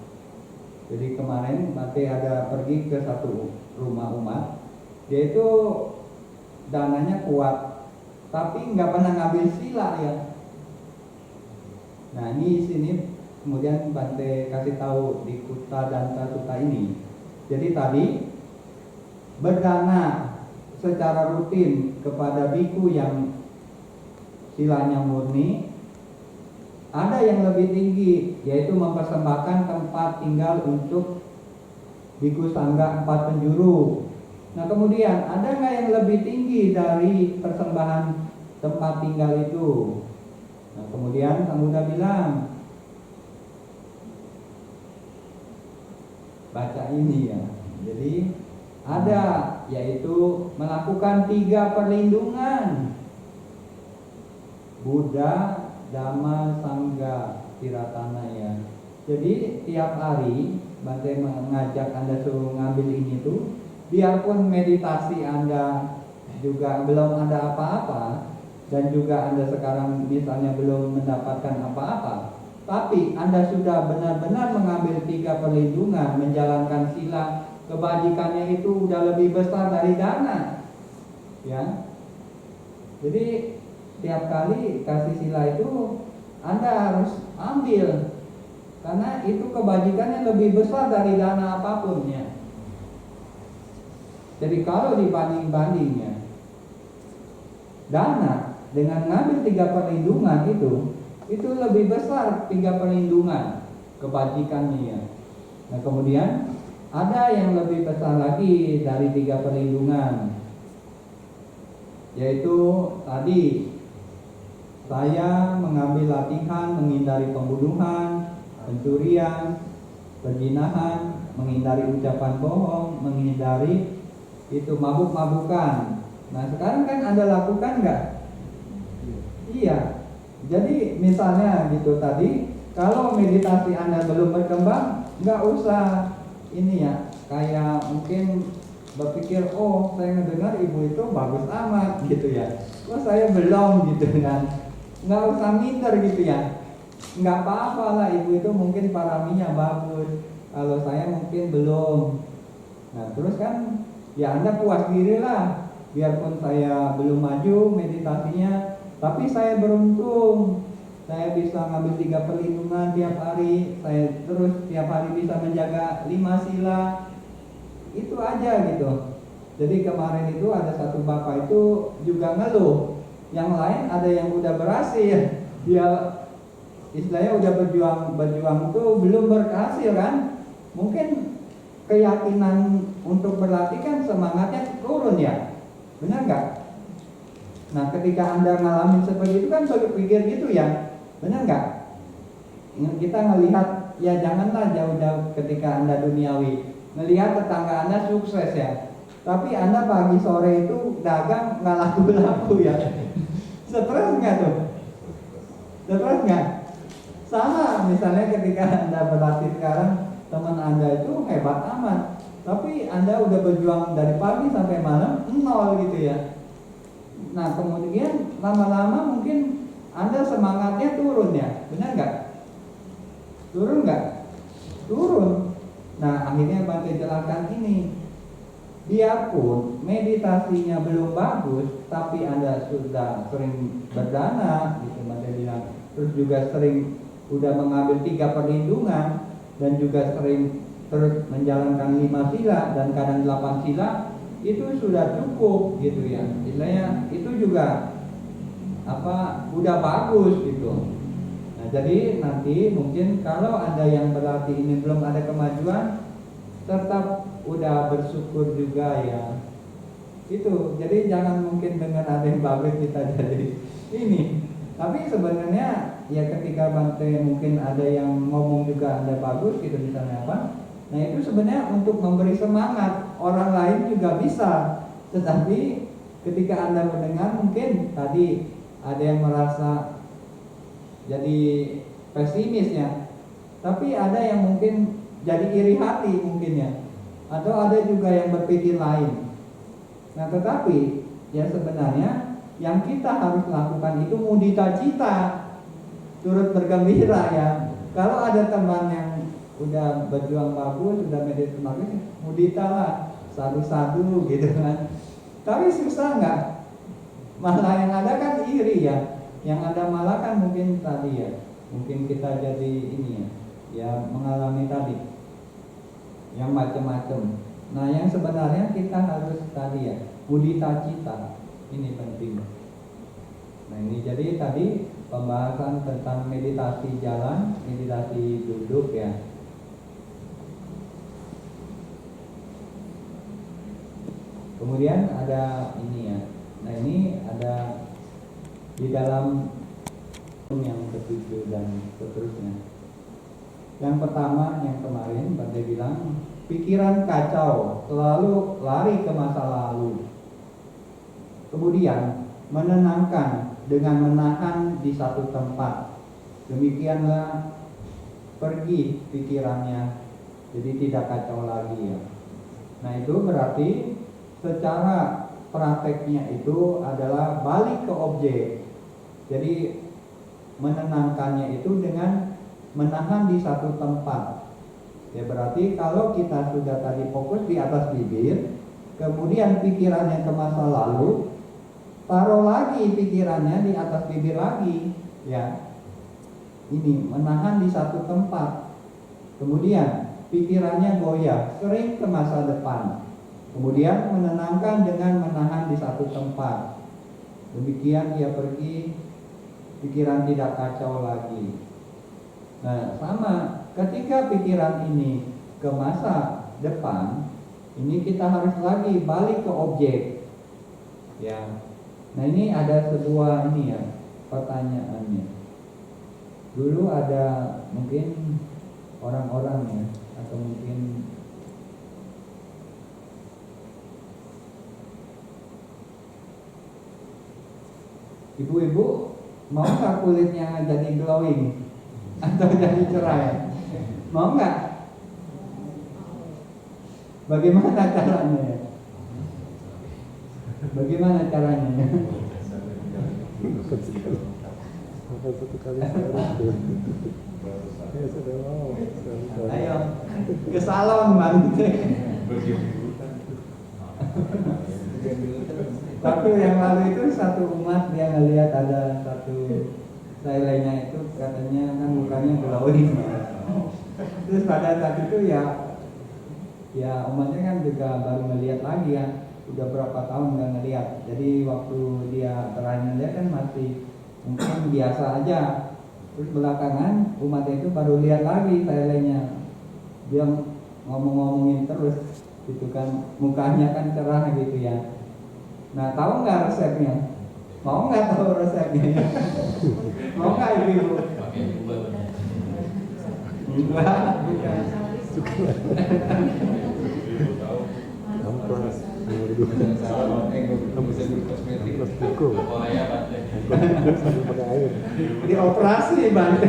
Jadi kemarin Bante ada pergi ke satu rumah umat, dia itu dananya kuat, tapi nggak pernah ngambil sila ya. Nah ini sini kemudian Bante kasih tahu di Kutadanta Sutta ini. Jadi tadi berdana secara rutin kepada biku yang silanya murni. Ada yang lebih tinggi, yaitu mempersembahkan tempat tinggal untuk biku sangga 4 penjuru. Nah kemudian ada nggak yang lebih tinggi dari persembahan tempat tinggal itu? Nah kemudian Sang Buddha bilang, baca ini ya. Jadi ada, yaitu melakukan 3 perlindungan: Buddha, Dhamma, Sangha, Tiratana ya. Jadi tiap hari Bante mengajak Anda suruh ngambil ini tuh, biarpun meditasi Anda juga belum ada apa-apa, dan juga Anda sekarang misalnya belum mendapatkan apa-apa, tapi Anda sudah benar-benar mengambil 3 perlindungan, menjalankan sila, kebajikannya itu udah lebih besar dari dana ya. Jadi tiap kali kasih sila itu Anda harus ambil, karena itu kebajikannya lebih besar dari dana apapun ya. Jadi kalau dibanding-bandingnya dana dengan ngambil 3 perlindungan itu lebih besar 3 perlindungan. kebajikannya ya. Nah kemudian ada yang lebih besar lagi dari 3 perlindungan, yaitu tadi saya mengambil latihan menghindari pembunuhan, pencurian, perzinahan, menghindari ucapan bohong, menghindari itu mabuk-mabukan. Nah sekarang kan Anda lakukan nggak? Iya. Jadi misalnya gitu tadi, kalau meditasi Anda belum berkembang, nggak usah ini ya, kayak mungkin berpikir, oh saya mendengar ibu itu bagus amat gitu ya, oh saya belum gitu kan. Nggak usah minder gitu ya, nggak apa-apa lah, ibu itu mungkin paraminya bagus, kalau saya mungkin belum. Nah terus kan ya Anda puas diri lah, biarpun saya belum maju meditasinya, tapi saya beruntung, saya bisa ngambil 3 perlindungan tiap hari, saya terus tiap hari bisa menjaga 5 sila, itu aja gitu. Jadi kemarin itu ada satu bapak itu juga ngeluh, yang lain ada yang udah berhasil, dia istilahnya udah berjuang tuh belum berhasil kan, mungkin keyakinan untuk berlatih kan semangatnya turun ya, benar nggak? Nah ketika Anda ngalamin seperti itu kan berpikir gitu ya, benar nggak? Kita ngelihat ya, janganlah jauh-jauh ketika Anda duniawi, ngelihat tetangga Anda sukses ya, tapi Anda pagi sore itu dagang nggak laku-laku ya. Stres nggak tuh? Stres nggak? Sama misalnya ketika Anda berlatih sekarang, teman Anda itu hebat amat, tapi Anda udah berjuang dari pagi sampai malam, 0 gitu ya. Nah kemudian lama-lama mungkin Anda semangatnya turun ya, benar nggak? Turun nggak? Turun. Nah akhirnya Bante jelaskan ini, biarpun meditasinya belum bagus, tapi Anda sudah sering berdana gitu Bante bilang, terus juga sering udah mengambil 3 perlindungan, dan juga sering terus menjalankan 5 sila dan kadang 8 sila, itu sudah cukup gitu ya. Istilahnya itu juga udah bagus gitu. Nah jadi nanti mungkin kalau Anda yang berlatih ini belum ada kemajuan, tetap udah bersyukur juga ya. Itu jadi jangan mungkin dengan ada yang bagus kita jadi ini. Tapi sebenarnya ya ketika Bante mungkin ada yang ngomong juga Anda bagus gitu misalnya apa, nah itu sebenarnya untuk memberi semangat orang lain juga bisa. Tetapi ketika Anda mendengar mungkin tadi ada yang merasa jadi pesimis ya, tapi ada yang mungkin jadi iri hati mungkin ya, atau ada juga yang berpikir lain. Nah tetapi ya sebenarnya yang kita harus lakukan itu mudita cita, turut bergembira ya. Kalau ada teman yang udah berjuang bagus, udah meditasi bagus, mudita lah, sadu-sadu gitu kan. Tapi susah nggak? Malah yang ada kan iri ya. Yang ada malah kan mungkin tadi ya, mungkin kita jadi ini ya mengalami tadi yang macam-macam. Nah yang sebenarnya kita harus tadi ya, mudita cita, ini penting. Nah ini jadi tadi pembahasan tentang meditasi jalan, meditasi duduk ya. Kemudian ada ini ya. Nah ini ada di dalam yang ketujuh dan seterusnya. Yang pertama yang kemarin Bante bilang, pikiran kacau, selalu lari ke masa lalu. Kemudian menenangkan dengan menahan di satu tempat. Demikianlah pergi pikirannya, jadi tidak kacau lagi ya. Nah itu berarti secara prakteknya itu adalah balik ke objek. Jadi menenangkannya itu dengan menahan di satu tempat. Ya berarti kalau kita sudah tadi fokus di atas bibir, kemudian pikirannya ke masa lalu, taruh lagi pikirannya di atas bibir lagi, ya. Ini menahan di satu tempat. Kemudian pikirannya goyah, sering ke masa depan. Kemudian menenangkan dengan menahan di satu tempat. Demikian dia pergi, pikiran tidak kacau lagi. Nah, sama ketika pikiran ini ke masa depan, ini kita harus lagi balik ke objek. Ya. Nah, ini ada sebuah ini ya, pertanyaannya. Dulu ada mungkin orang-orang ya, atau mungkin ibu-ibu mau nggak kulitnya jadi glowing atau jadi cerah? Mau nggak? Bagaimana caranya? Bagaimana caranya? Satu kali sekali. Ya sudah mau. Ayo ke salon bang. Tapi yang lalu itu satu umat dia ngelihat ada satu lainnya itu katanya kan mukanya glowing. Terus pada saat itu ya umatnya kan juga baru ngelihat lagi ya, udah berapa tahun nggak ngelihat. Jadi waktu dia terakhir lihat kan masih mungkin biasa aja. Terus belakangan umat itu baru lihat lagi lainnya. Dia ngomong-ngomongin terus gitu kan, mukanya kan cerah gitu ya. Nah, tahu nggak resepnya? Mau nggak tahu resepnya? Mau nggak ibu? Enggak, bukan. Ampas, nomor 2. Ampas buku. Sambil pakai air. Dioperasi Bante.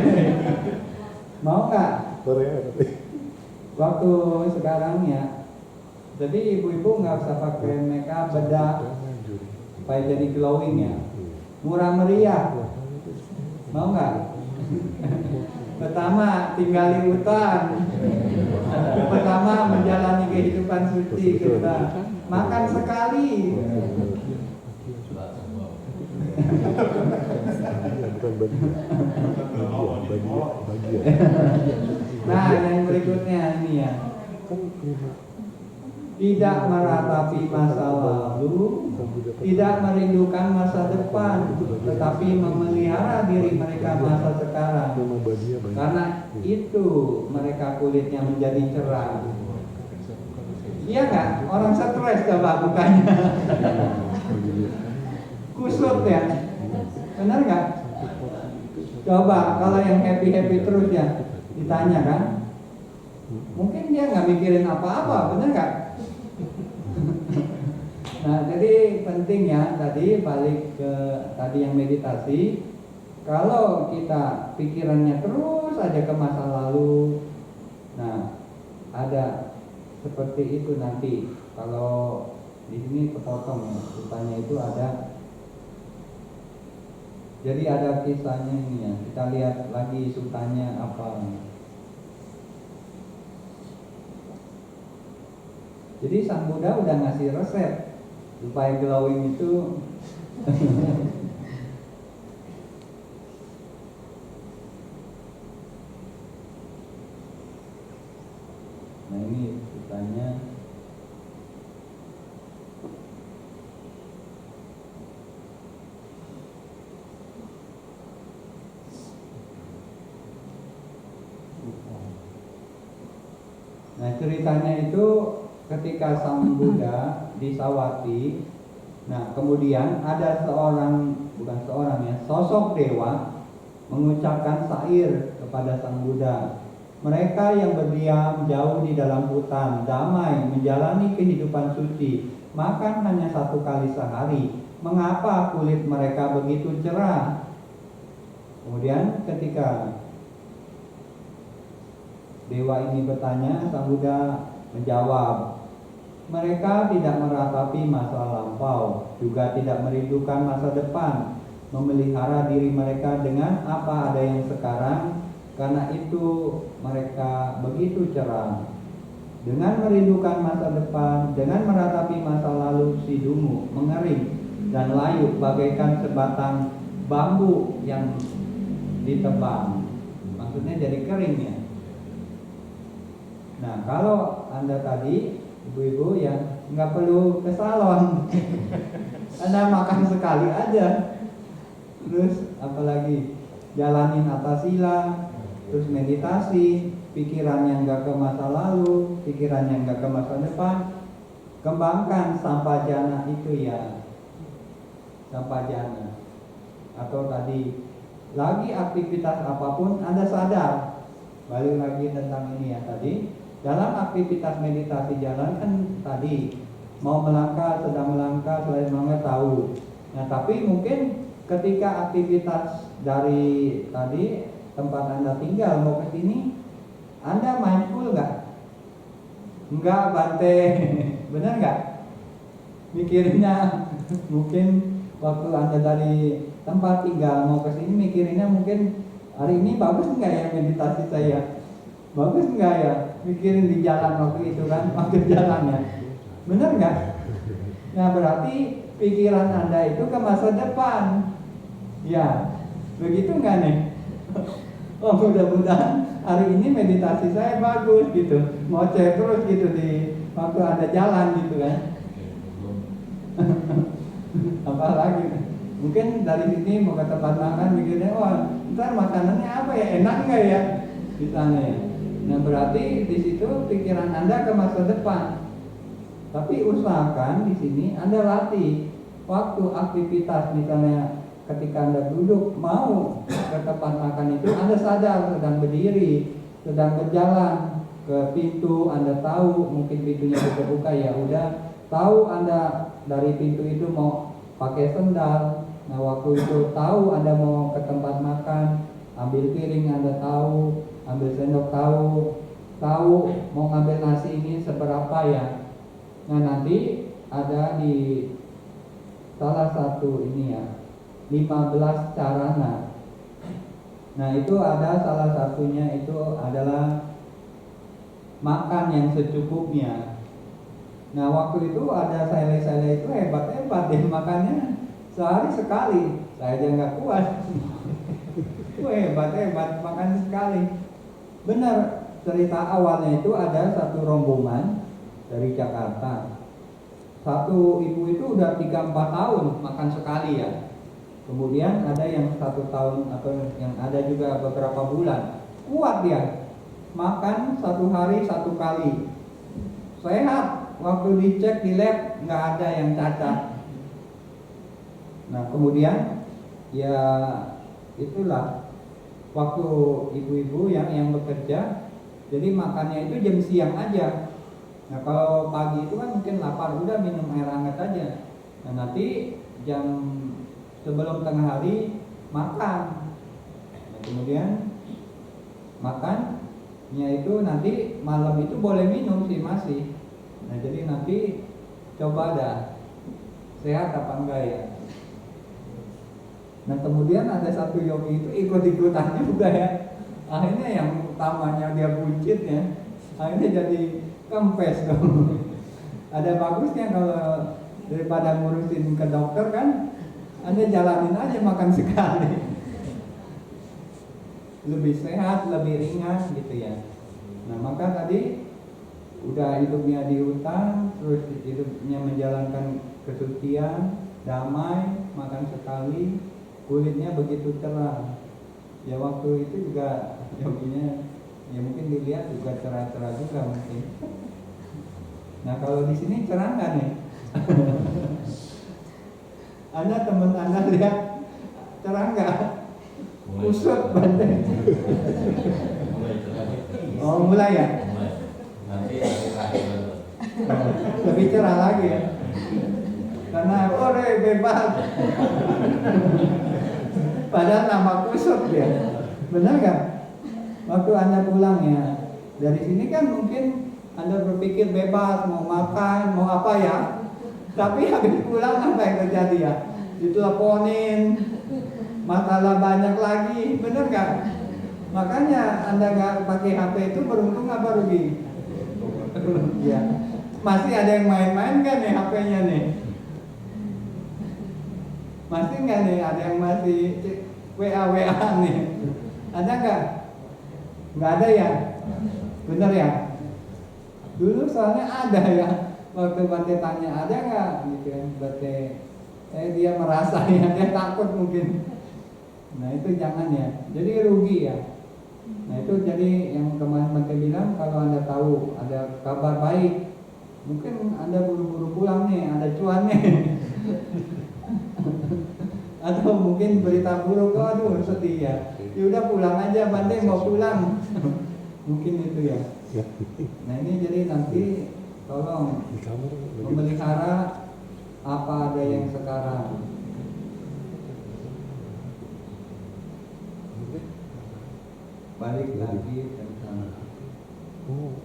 Mau nggak? Korea. Waktu sekarang ya, jadi ibu-ibu nggak usah pakai makeup bedak supaya jadi glowing ya, murah meriah. Mau nggak? Pertama tinggali hutan, pertama menjalani kehidupan suci kita, makan sekali. Nah, yang berikutnya ini ya, tidak meratapi masa lalu, tidak merindukan masa depan, tetapi memelihara diri mereka masa sekarang. Karena itu mereka kulitnya menjadi cerah. Iya nggak? Orang stres coba bukannya. Kusut ya, benar nggak? Coba kalau yang happy terus ya ditanya kan, mungkin dia nggak mikirin apa-apa, benar nggak? Nah, jadi penting ya tadi balik ke tadi yang meditasi. Kalau kita pikirannya terus aja ke masa lalu, nah ada seperti itu nanti. Kalau di sini kepotong ya, rupanya itu ada. Jadi ada kisahnya ini ya. Kita lihat lagi sutanya apa. Jadi Sang Buddha udah ngasih resep supaya glowing itu nah ini ceritanya. Nah ceritanya itu ketika Sang Buddha di Sawati, nah kemudian ada sosok dewa mengucapkan syair kepada Sang Buddha. Mereka yang berdiam jauh di dalam hutan, damai, menjalani kehidupan suci, makan hanya 1 kali sehari. Mengapa kulit mereka begitu cerah? Kemudian ketika dewa ini bertanya, Sang Buddha menjawab, mereka tidak meratapi masa lampau, juga tidak merindukan masa depan, memelihara diri mereka dengan apa ada yang sekarang. Karena itu mereka begitu cerah. Dengan merindukan masa depan, dengan meratapi masa lalu, si dungu mengering dan layu bagaikan sebatang bambu yang ditebang. Maksudnya jadi kering ya. Nah kalau Anda tadi ibu-ibu ya nggak perlu ke salon. Anda makan sekali aja. Terus apalagi jalanin atasila, terus meditasi, pikirannya nggak ke masa lalu, pikirannya nggak ke masa depan. Kembangkan sampajana itu ya, sampajana. Atau tadi lagi aktivitas apapun Anda sadar. Balik lagi tentang ini ya tadi. Dalam aktivitas meditasi jalan kan tadi mau melangkah, sedang melangkah, selain melangkah tahu. Nah tapi mungkin ketika aktivitas dari tadi tempat Anda tinggal mau ke sini, Anda mindful nggak? Enggak, Bante. Benar nggak? Mikirinnya mungkin waktu Anda dari tempat tinggal mau ke sini mikirinnya mungkin hari ini bagus nggak ya meditasi saya? Bagus nggak ya? Mikirin di jalan waktu itu kan, waktu jalannya. Benar nggak? Nah berarti pikiran Anda itu ke masa depan. Ya, begitu nggak nih? Oh mudah-mudahan hari ini meditasi saya bagus gitu. Mau cek terus gitu di waktu Anda jalan gitu kan. Apalagi mungkin dari sini mau ke tempat makan mikirnya, wah ntar makanannya apa ya, enak nggak ya di sana ya. Nah berarti di situ pikiran Anda ke masa depan. Tapi usahakan di sini Anda latih waktu aktivitas, misalnya ketika Anda duduk mau ke tempat makan itu Anda sadar sedang berdiri, sedang berjalan ke pintu, Anda tahu mungkin pintunya buka-buka ya udah tahu Anda dari pintu itu mau pakai sendal. Nah waktu itu tahu Anda mau ke tempat makan, ambil piring Anda tahu, ambil sendok tahu mau ngambil nasi ini seberapa ya. Nah nanti ada di salah satu ini ya 15 carana. Nah itu ada salah satunya itu adalah makan yang secukupnya. Nah waktu itu ada saya itu hebat-hebat dia makannya sehari sekali. Saya aja nggak kuat. Hebat makan sekali. Benar, cerita awalnya itu ada satu rombongan dari Jakarta. Satu ibu itu udah 3-4 tahun makan sekali ya. Kemudian ada yang 1 tahun atau yang ada juga beberapa bulan. Kuat dia, makan 1 hari 1 kali. Sehat, waktu dicek di lab nggak ada yang cacat. Nah kemudian ya itulah waktu ibu-ibu yang bekerja, jadi makannya itu jam siang aja. Nah kalau pagi itu kan mungkin lapar, udah minum air hangat aja. Nah nanti jam sebelum tengah hari makan. Nah, kemudian makannya itu nanti malam itu boleh minum sih masih. Nah jadi nanti coba dah sehat apa enggak ya. Nah kemudian ada satu yogi itu ikut-ikutan juga ya. Akhirnya yang utamanya dia buncit ya, akhirnya jadi kempes dong. Ada bagusnya kalau daripada ngurusin ke dokter kan, Anda jalanin aja makan sekali. Lebih sehat, lebih ringan gitu ya. Nah maka tadi udah hidupnya di hutan, terus hidupnya menjalankan kesucian, damai, makan sekali, kulitnya begitu cerah. Ya waktu itu juga yoginya ya mungkin dilihat juga cerah-cerah juga mungkin. Nah kalau di sini cerah nggak nih? Anda teman Anda lihat cerah nggak? Kusut banget. Oh mulai ya? Nanti akhir-akhir Lebih cerah lagi ya? Karena ore bebas. Padahal nama kusut dia. Benar nggak? Waktu Anda pulang ya dari sini kan mungkin Anda berpikir bebas mau makan mau apa ya, tapi habis pulang apa yang terjadi ya? Diteleponin, masalah banyak lagi, benar nggak? Makanya Anda nggak pakai HP itu beruntung apa rugi? Ya, masih ada yang main-main kan nih HP-nya nih? Masih nggak nih ada yang masih WA nih? Ada nggak? Nggak ada ya? Bener ya? Dulu soalnya ada ya. Waktu Bante tanya ada nggak? Gitu kan Bante. Dia merasa ya, dia takut mungkin. Nah itu jangan ya. Jadi rugi ya. Nah itu jadi yang kemarin Bante bilang, kalau Anda tahu ada kabar baik, mungkin Anda buru-buru pulang nih, ada cuan nih. Atau mungkin berita buruk, aduh sedih ya. Ya udah pulang aja, Bante mau pulang. Mungkin itu ya. Nah ini jadi nanti tolong Di kamar lagi. memelihara apa ada yang sekarang. Balik lagi tentang Oh.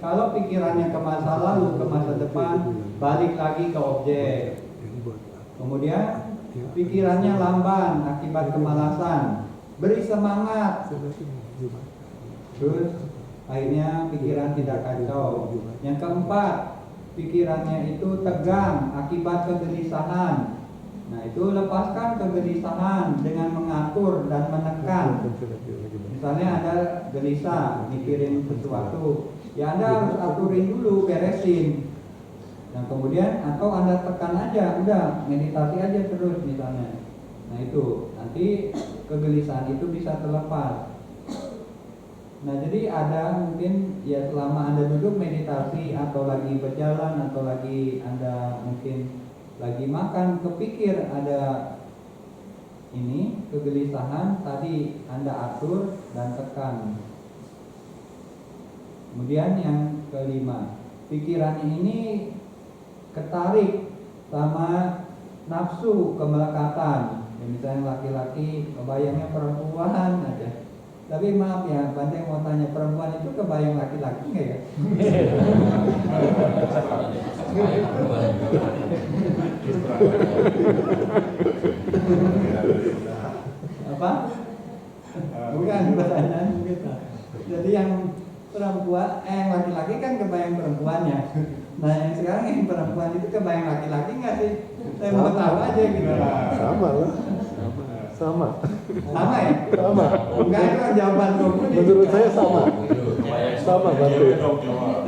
kalau pikirannya ke masa lalu, ke masa depan, balik lagi ke objek. Ini buat Kemudian pikirannya lamban akibat kemalasan. Beri semangat. Terus akhirnya pikiran tidak kacau. Yang keempat, pikirannya itu tegang akibat kegelisahan. Nah itu lepaskan kegelisahan dengan mengatur dan menekan. Misalnya ada gelisah mikirin sesuatu, ya Anda harus aturin dulu, beresin. Nah kemudian atau Anda tekan aja, udah meditasi aja terus misalnya. Nah itu nanti kegelisahan itu bisa terlepas. Nah jadi ada mungkin ya selama Anda duduk meditasi atau lagi berjalan atau lagi Anda mungkin lagi makan, kepikir ada ini kegelisahan, tadi Anda atur dan tekan. Kemudian yang kelima, pikiran ini ketarik sama nafsu kemelekatan. Ya, misalnya laki-laki kebayangnya perempuan aja. Tapi maaf ya, Bante mau tanya, perempuan itu kebayang laki-laki nggak ya? Apa? Bukan pertanyaan kita. Jadi yang perempuan, yang laki-laki kan kebayang perempuannya. Nah yang sekarang yang perempuan itu kebayang laki-laki nggak sih? Saya mau tahu aja gitu. Sama lah. Sama. Sama ya? Sama. Enggak itu kan jawaban kamu nih. Menurut saya sama. Sama Bante.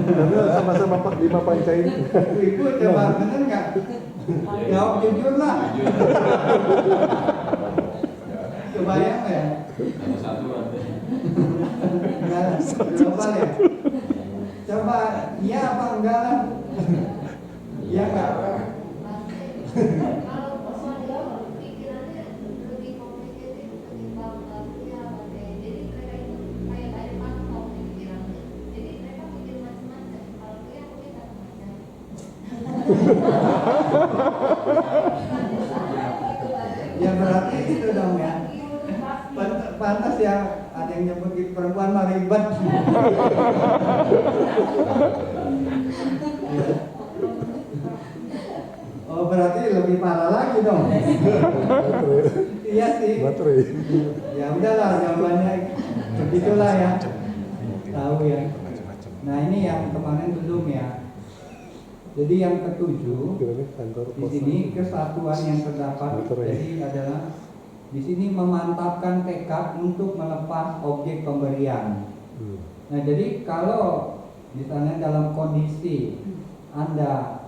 Karena sama-sama Pak 5 panca ini. Ibu coba bener nggak? Jawab jujur lah. Kebayang nggak ya? Satu Enggak, coba ya. Coba iya apa enggak lah? Iya enggak? Kalau persoalan pikirannya lebih complicated ketimbang dia jadi mereka itu kayak ada pantau pikirannya. Jadi mereka pikir macam-macam. Kalau dia aku tidak macam. Ya berarti itu dong ya. Pantas ya ada yang nyebut gitu, perempuan mah ribet. Oh berarti lebih parah lagi dong. Iya sih. Baterai. Ya udahlah jawabannya begitulah ya. Tahu ya. Nah ini yang kemarin belum ya. Jadi yang ketujuh Kira-kira kantor di pos. sini kesatuan yang terdapat. Jadi adalah di sini memantapkan tekad untuk melepas objek pemberian. Nah jadi kalau misalnya dalam kondisi Anda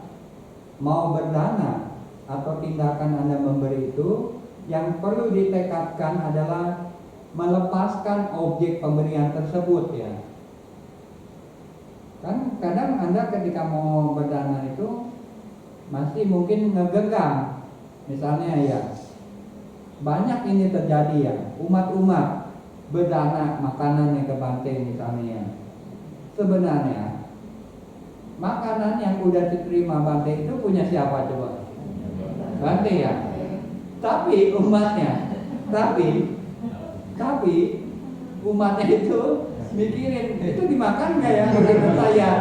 mau berdana atau tindakan Anda memberi itu, yang perlu ditekadkan adalah melepaskan objek pemberian tersebut ya. Kan kadang Anda ketika mau berdana itu masih mungkin ngegenggam. Misalnya ya, banyak ini terjadi ya, umat-umat berdana makanan yang ke Bante misalnya ya. Sebenarnya makanan yang udah diterima Bante itu punya siapa coba? Bante ya. Tapi umatnya, tapi umatnya itu mikirin itu dimakan nggak ya makanan saya?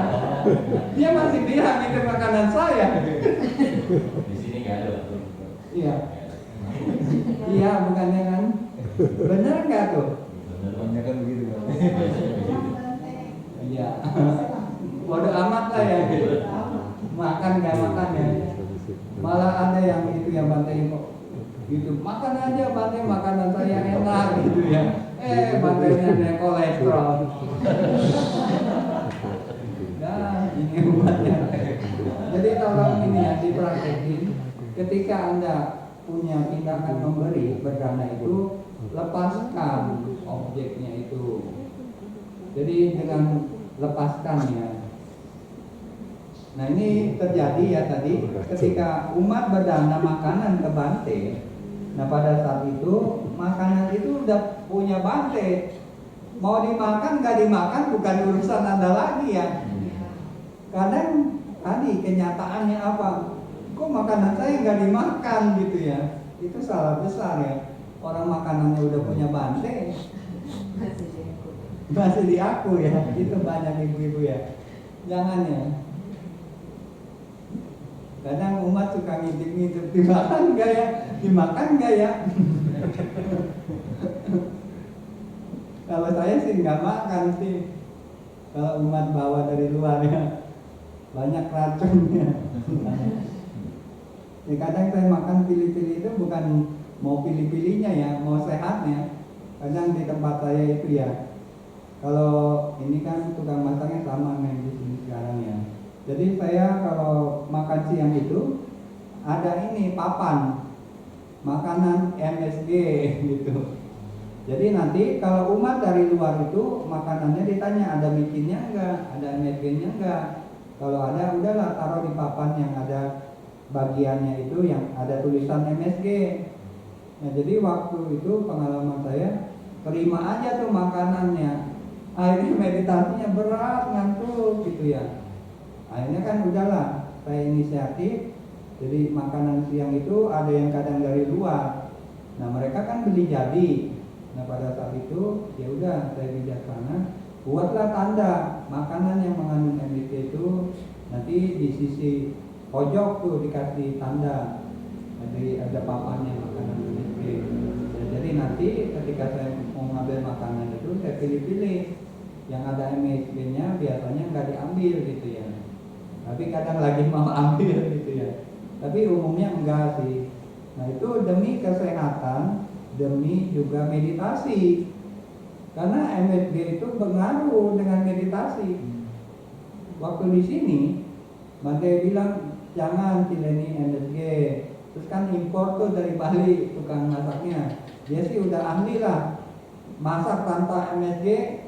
Dia masih bilang itu makanan saya. di sini nggak ada. Iya. Iya bukannya kan? Bener nggak tuh? Bener kan begitu kan? Iya. Bodoh amat lah ya. Makan nggak makan ya. Malah ada yang itu yang Bante info. gitu, makan aja Bante, makanan saya enak gitu ya. Bantenya ada kolesterol. Nah, ini obatnya. Jadi tolong ini ya dipraktekin. Ketika Anda punya tindakan memberi berdana itu, lepaskan objeknya itu. Jadi dengan lepaskan ya. Nah ini terjadi ya tadi ketika umat berdana makanan ke Bante. Nah pada saat itu makanan itu udah punya Bante. Mau dimakan nggak dimakan bukan urusan Anda lagi ya. Kadang tadi kenyataannya apa? Kok makanan saya nggak dimakan gitu ya? Itu salah besar ya. Orang makanannya udah punya Bante, masih di aku ya. Itu banyak ibu-ibu ya. Jangan ya. Kadang umat suka ngintip-ngintip, dimakan nggak ya? Dimakan nggak ya? Kalau saya sih nggak makan sih. Kalau umat bawa dari luar ya, banyak racunnya. Ya, kadang saya makan pilih-pilih itu bukan mau pilih-pilihnya ya, mau sehatnya. Kadang di tempat saya itu ya, kalau ini kan tukang masaknya sama nih di sini sekarang ya. Jadi saya kalau makan siang itu ada ini papan makanan MSG gitu. Jadi nanti kalau umat dari luar itu makanannya ditanya ada micinnya enggak, ada MSG-nya enggak. Kalau ada udahlah taruh di papan yang ada bagiannya itu yang ada tulisan MSG. Nah jadi waktu itu pengalaman saya terima aja tuh makanannya. Akhirnya meditasinya berat, ngantuk gitu ya. Akhirnya kan udahlah saya inisiatif. Jadi makanan siang itu ada yang kadang dari luar. Nah mereka kan beli jadi. Nah pada saat itu ya udah saya bijaksana buatlah tanda makanan yang mengandung MSG itu nanti di sisi pojok tuh dikasih tanda. Jadi ada papannya makanan MSG. Ya, jadi nanti ketika saya mau ngambil makanan itu saya pilih-pilih yang ada MSG-nya biasanya nggak diambil gitu ya. Tapi kadang lagi mau ambil gitu ya. Tapi umumnya enggak sih. Nah itu demi kesehatan, demi juga meditasi. Karena MSG itu berpengaruh dengan meditasi. Waktu di sini, Bante bilang jangan Cileni MSG. Terus kan impor tuh dari Bali tukang masaknya. Dia sih udah ahli lah. Masak tanpa MSG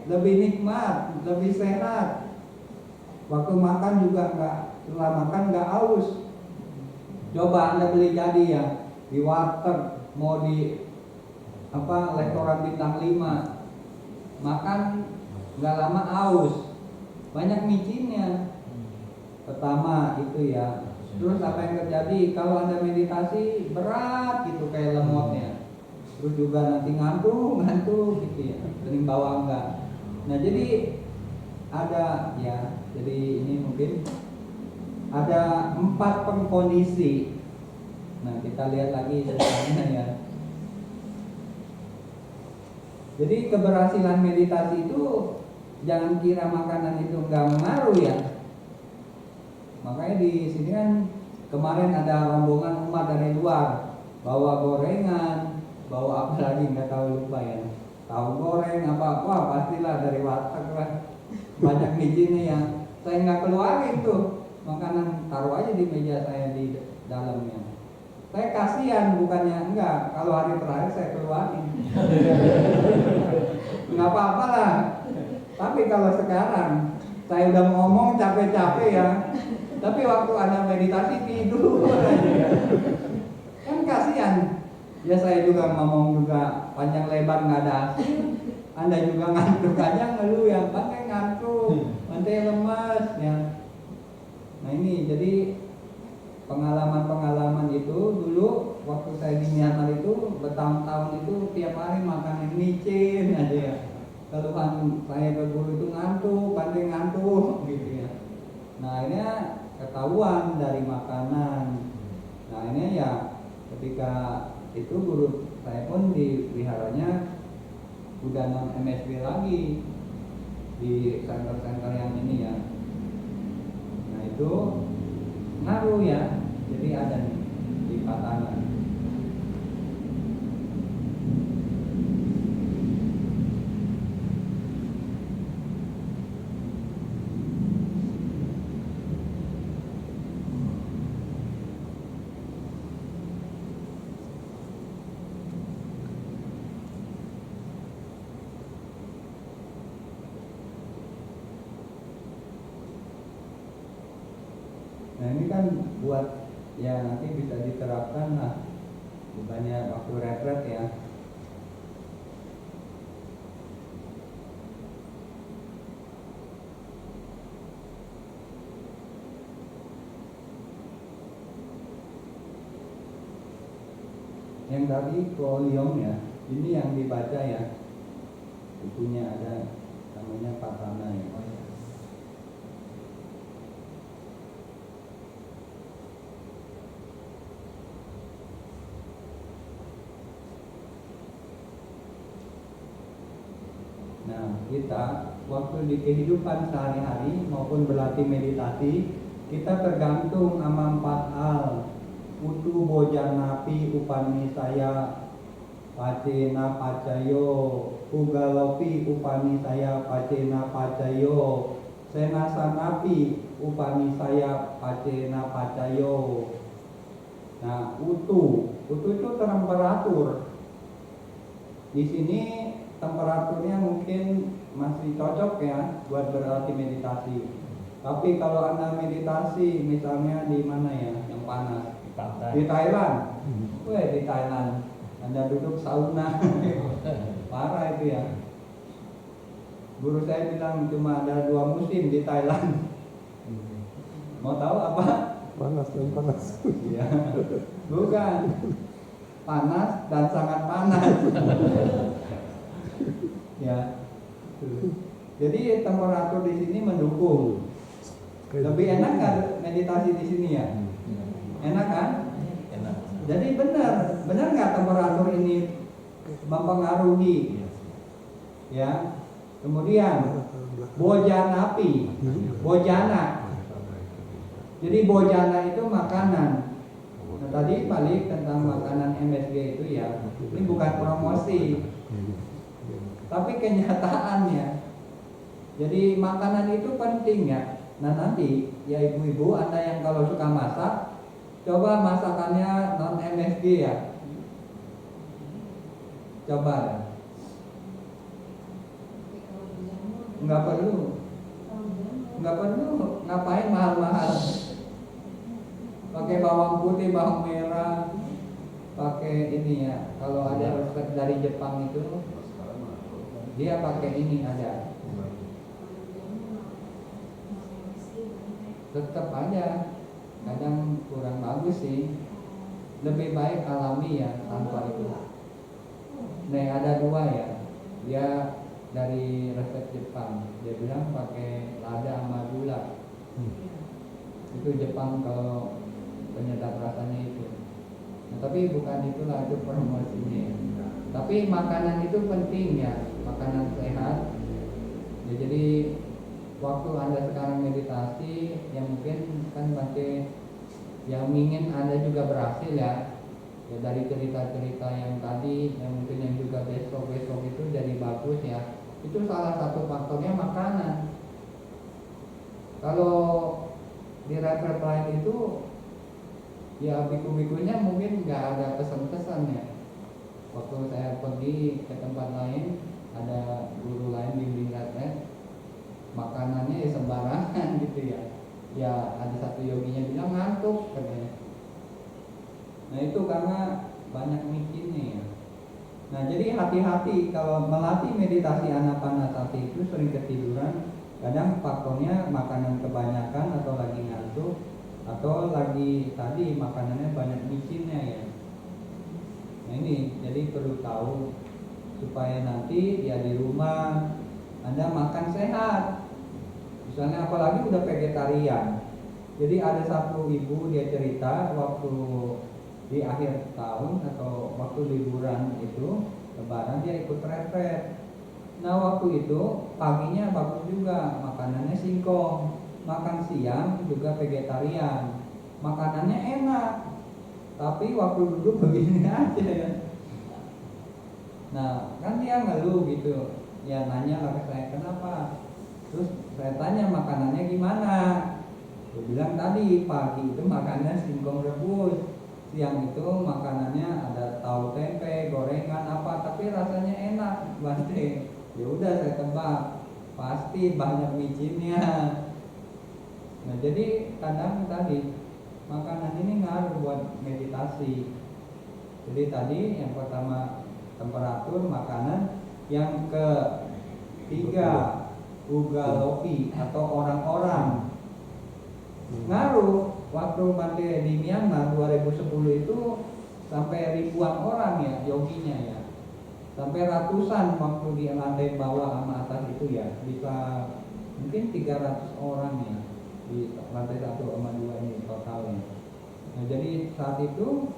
lebih nikmat, lebih sehat. Waktu makan juga setelah makan nggak haus. Coba Anda beli jadi ya di warteg, mau di restoran bintang 5, makan nggak lama haus, banyak micinnya. Pertama itu ya. Terus apa yang terjadi kalau Anda meditasi berat gitu kayak lemotnya. Terus juga nanti ngantuk gitu ya, sering bawa enggak. Nah jadi ada ya, jadi ini mungkin ada 4 pengkondisi. Nah kita lihat lagi sebenarnya ya. Jadi keberhasilan meditasi itu jangan kira makanan itu nggak mengaruh ya. Makanya di sini kan kemarin ada rombongan umat dari luar bawa gorengan, bawa apa lagi nggak tahu, lupa ya. Tahu goreng apa, wah pastilah dari warteg lah. Banyak micinnya yang saya nggak keluarin tuh makanan, taruh aja di meja saya di dalamnya. Saya kasihan, bukannya enggak. Kalau hari terakhir saya keluarin. Nggak apa-apa lah. Tapi kalau sekarang saya udah ngomong capek-capek ya. Tapi waktu Anda meditasi tidur aja ya. Kan kasihan. Ya saya juga ngomong juga panjang lebar nggak ada hasil. Anda juga ngantuk aja ngeluh ya, Bante ngantuk, Bante lemas ya. Nah ini jadi pengalaman-pengalaman itu dulu waktu saya di Myanmar itu bertahun-tahun itu tiap hari makan micin aja ya. Keluhan saya ke guru itu ngantuk, Bante ngantuk gitu ya. Nah akhirnya ketahuan dari makanan. Nah akhirnya ya ketika itu guru saya pun di wiharanya udah non MSG lagi di center-center yang ini ya. Nah itu ngaruh ya, jadi ada nih di patangan. Nah ini kan buat ya nanti bisa diterapkan lah, banyak waktu retret ya. Yang tadi Kolyong ya, ini yang dibaca ya, bukunya ada namanya Patana ya. Nah kita waktu di kehidupan sehari-hari maupun berlatih meditasi, kita tergantung sama 4 hal. Utu bojanapi upanisaya pacena pacayo, ugalopi upanisaya pacena pacayo, senasanapi upanisaya pacena pacayo. Nah, utu itu temperatur. Di sini temperaturnya mungkin masih cocok ya buat berlatih meditasi. Tapi kalau Anda meditasi misalnya di mana ya, yang panas? Di Thailand. Di Thailand Anda duduk sauna. Parah itu ya. Guru saya bilang cuma ada 2 musim di Thailand. Mau tahu apa? Panas dan panas. Iya. Bukan. Panas dan sangat panas. Ya. Jadi temperatur di sini mendukung. Lebih enak nggak meditasi di sini ya? Enak kan? Enak. Jadi benar nggak temperatur ini mempengaruhi? Ya. Kemudian bojanapi, bojana. Jadi bojana itu makanan. Nah, tadi balik tentang makanan MSG itu ya. Ini bukan promosi, tapi kenyataannya. Jadi makanan itu penting ya. Nah nanti ya ibu-ibu Anda yang kalau suka masak, coba masakannya non MSG ya. Coba ya. Nggak perlu, ngapain mahal-mahal? Pakai bawang putih, bawang merah, pakai ini ya. Kalau ada resep dari Jepang itu, dia pakai ini ada. Tetap aja kadang kurang bagus sih, lebih baik alami ya tanpa itu. Nah ada 2 ya, dia dari resep Jepang, dia bilang pakai lada sama gula. Itu Jepang kalau penyedap rasanya itu. Nah, tapi bukan itulah itu promosinya. Tapi makanan itu penting ya, makanan sehat ya. Jadi waktu Anda sekarang meditasi, yang mungkin kan masih yang ingin Anda juga berhasil ya. Ya dari cerita-cerita yang tadi, yang mungkin yang juga besok-besok itu jadi bagus ya. Itu salah satu faktornya makanan. Kalau di retret lain itu ya biku-bikunya mungkin nggak ada pesan-pesan ya. Waktu saya pergi ke tempat lain, ada guru lain bimbing retret, makanannya ya sembarangan gitu ya. Ya ada satu yoginya bilang ngantuk katanya. Nah itu karena banyak mikinnya ya. Nah jadi hati-hati kalau melatih meditasi anapanasati itu sering ketiduran. Kadang faktornya makanan kebanyakan atau lagi ngantuk, atau lagi tadi makanannya banyak micinnya ya. Nah ini jadi perlu tahu supaya nanti ya di rumah Anda makan sehat. Misalnya apalagi udah vegetarian. Jadi ada satu ibu dia cerita waktu di akhir tahun atau waktu liburan itu lebaran dia ikut retret. Nah waktu itu paginya bagus juga, makanannya singkong, makan siang juga vegetarian, makanannya enak, tapi waktu duduk begini aja ya. Nah kan dia ngeluh gitu, ya nanya lah ke saya kenapa, terus saya tanya makanannya gimana, dia bilang tadi pagi itu makannya singkong rebus, siang itu makanannya ada tahu tempe, gorengan apa, tapi rasanya enak, Bante. Ya udah saya tebak pasti banyak micinnya. Nah jadi kadang tadi makanan ini ngaruh buat meditasi. Jadi tadi yang pertama temperatur makanan, yang ketiga ugalopi atau orang-orang. Ngaruh. Waktu Bante di Myanmar 2010 itu sampai ribuan orang ya yoginya ya, sampai ratusan waktu di lantai bawah sama atas itu ya, bisa mungkin 300 orang ya di lantai 1 sama 2 ini totalnya. Nah jadi saat itu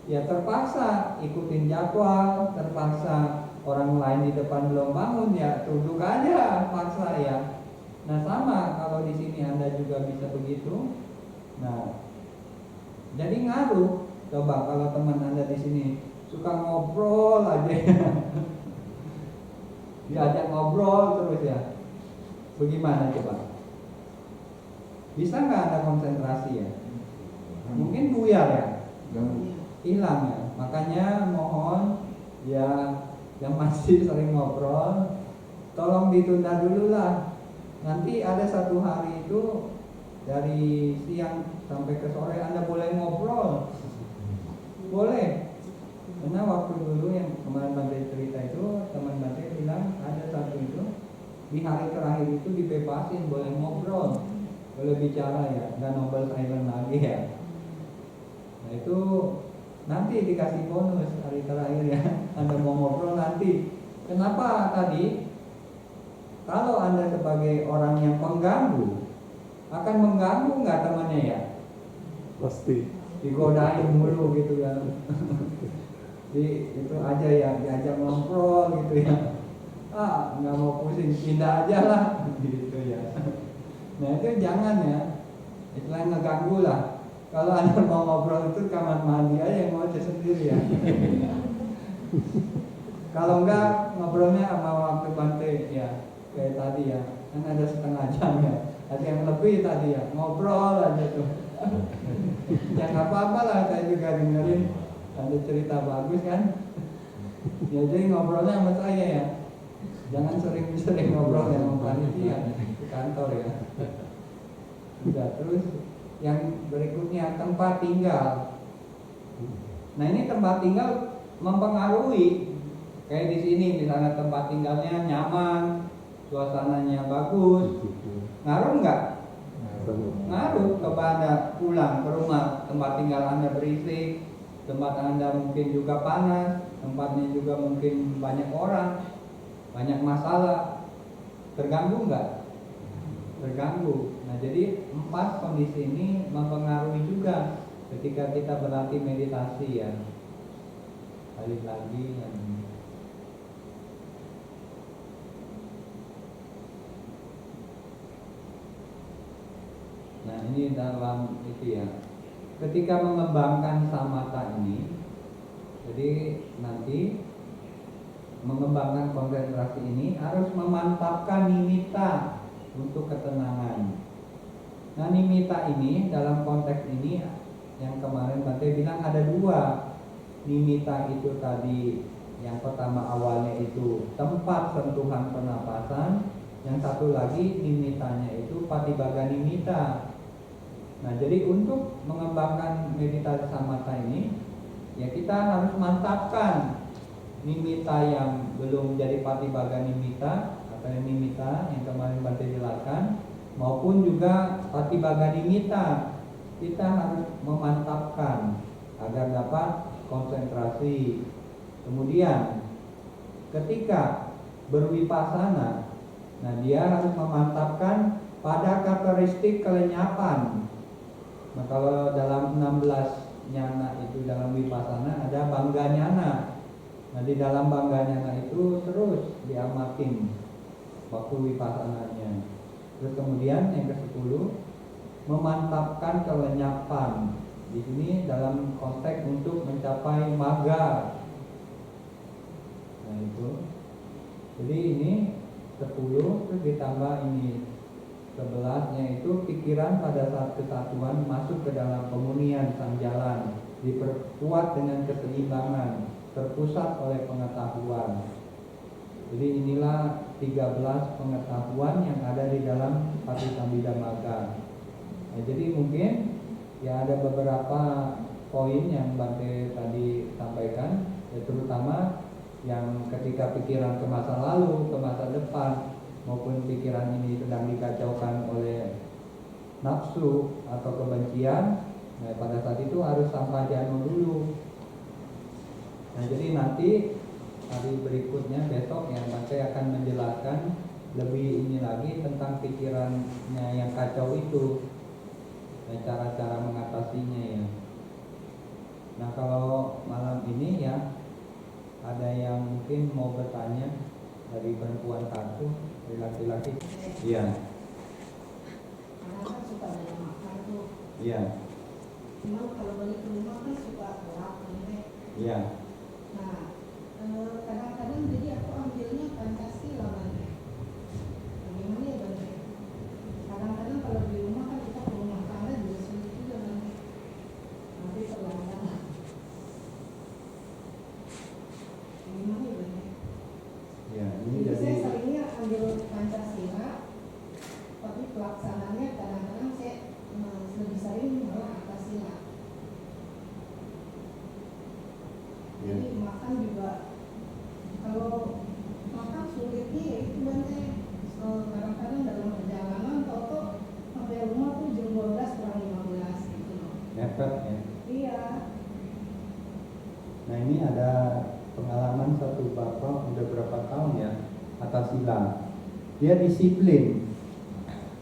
ya terpaksa ikutin jadwal, terpaksa orang lain di depan belum bangun ya duduk aja paksa ya. Nah sama kalau di sini Anda juga bisa begitu. Nah jadi ngaruh. Coba kalau teman Anda di sini suka ngobrol aja, diajak ngobrol terus ya, bagaimana coba? Bisa nggak Anda konsentrasi ya? Mungkin buyar ya, hilang ya. Makanya mohon ya yang masih sering ngobrol, tolong ditunda dulu lah. Nanti ada satu hari itu dari siang sampai ke sore Anda boleh ngobrol, boleh. Karena waktu dulu yang kemarin Bante cerita itu, teman Bante bilang ada satu itu di hari terakhir itu dibebasin, boleh ngobrol, boleh bicara ya, nggak Nobel Island lagi ya. Nah itu nanti dikasih bonus hari terakhir ya, Anda mau ngobrol nanti. Kenapa tadi? Kalau Anda sebagai orang yang pengganggu, akan mengganggu nggak temannya ya? Pasti. Digodain mulu gitu kan. Itu aja ya, diajak ngobrol gitu ya. Nggak mau pusing, pindah aja lah gitu ya. Nah itu jangan ya, istilahnya ngeganggu lah. Kalau Anda mau ngobrol itu kamar mandi aja yang mau sendiri ya. Kalau enggak ngobrolnya sama waktu Bante ya, kayak tadi ya, kan ada setengah jam ya, ada yang lebih tadi ya, ngobrol aja tuh. Ya nggak apa-apa lah, saya juga dengerin, ada cerita bagus kan. Ya jadi ngobrolnya sama saya ya, jangan sering-sering ngobrol ya sama panitia di kantor ya. Udah, terus yang berikutnya tempat tinggal. Nah ini tempat tinggal mempengaruhi. Kayak di sini misalnya tempat tinggalnya nyaman, suasananya bagus, ngaruh nggak? Ngaruh. Coba Anda pulang ke rumah, tempat tinggal Anda berisik, tempat Anda mungkin juga panas, tempatnya juga mungkin banyak orang, banyak masalah, terganggu nggak? Terganggu. Nah jadi 4 kondisi ini mempengaruhi juga ketika kita berlatih meditasi ya. Balik lagi yang nah ini dalam itu ya, ketika mengembangkan samatha ini, jadi nanti mengembangkan konsentrasi ini harus memantapkan nimitta untuk ketenangan. Nah nimitta ini dalam konteks ini yang kemarin Bante bilang ada 2. Nimitta itu tadi yang pertama awalnya itu tempat sentuhan pernapasan, yang satu lagi nimittanya itu patibhaga nimitta. Nah jadi untuk mengembangkan meditasi samatha ini ya kita harus mantapkan nimitta yang belum jadi patibhaga nimitta atau nimitta yang kemarin Bante jelaskan, maupun juga patibhaga nimitta kita harus memantapkan agar dapat konsentrasi. Kemudian ketika berwipasana, nah dia harus memantapkan pada karakteristik kelenyapan. Nah kalau dalam 16 nyana itu dalam wipasana ada bangga nyana. Nah di dalam bangga nyana itu terus diamatin waktu wipasananya. Terus kemudian yang ke-10 memantapkan kelenyapan. Di sini dalam konteks untuk mencapai magga. Nah itu. Jadi ini 10 terus ditambah ini 11-nya itu pikiran pada saat kesatuan masuk ke dalam pemunian sang jalan, diperkuat dengan keseimbangan, terpusat oleh pengetahuan. Jadi inilah 13 pengetahuan yang ada di dalam Paticambida Magga. Nah, jadi mungkin ya ada beberapa poin yang Bante tadi sampaikan, ya terutama yang ketika pikiran ke masa lalu, ke masa depan, maupun pikiran ini sedang dikacaukan oleh nafsu atau kebencian, nah pada saat itu harus sampajano dulu. Nah jadi nanti hari berikutnya besok yang Bante akan menjelaskan lebih ini lagi tentang pikirannya yang kacau itu, dan cara-cara mengatasinya ya. Nah kalau malam ini ya ada yang mungkin mau bertanya dari perempuan satu, dari laki-laki. Iya. Karena kan suka banyak makan tuh. Iya. Cuman kalau balik ke rumah kan suka gelap nih. Iya. Nah, kadang-kadang jadi aku ambilnya Pancasila Bante. Bagaimana ya Bante? Kadang-kadang kalau di rumah kan kita rumah tangga juga sulit juga Bante. Nanti terlambat. Bagaimana ya Bante? Ya, ini Jadi saya jadi seringnya ambil Pancasila, tapi pelaksanaannya kadang-kadang saya lebih sering malah Atasila. ya. Jadi makan juga, kalau makan sulitnya ya itu Bante. Kadang-kadang dalam perjalanan toto sampai rumah tuh jam 12 kurang 15 gitu loh. Mepet ya. Iya. Nah ini ada pengalaman satu bapak udah berapa tahun ya Atasila. Dia disiplin.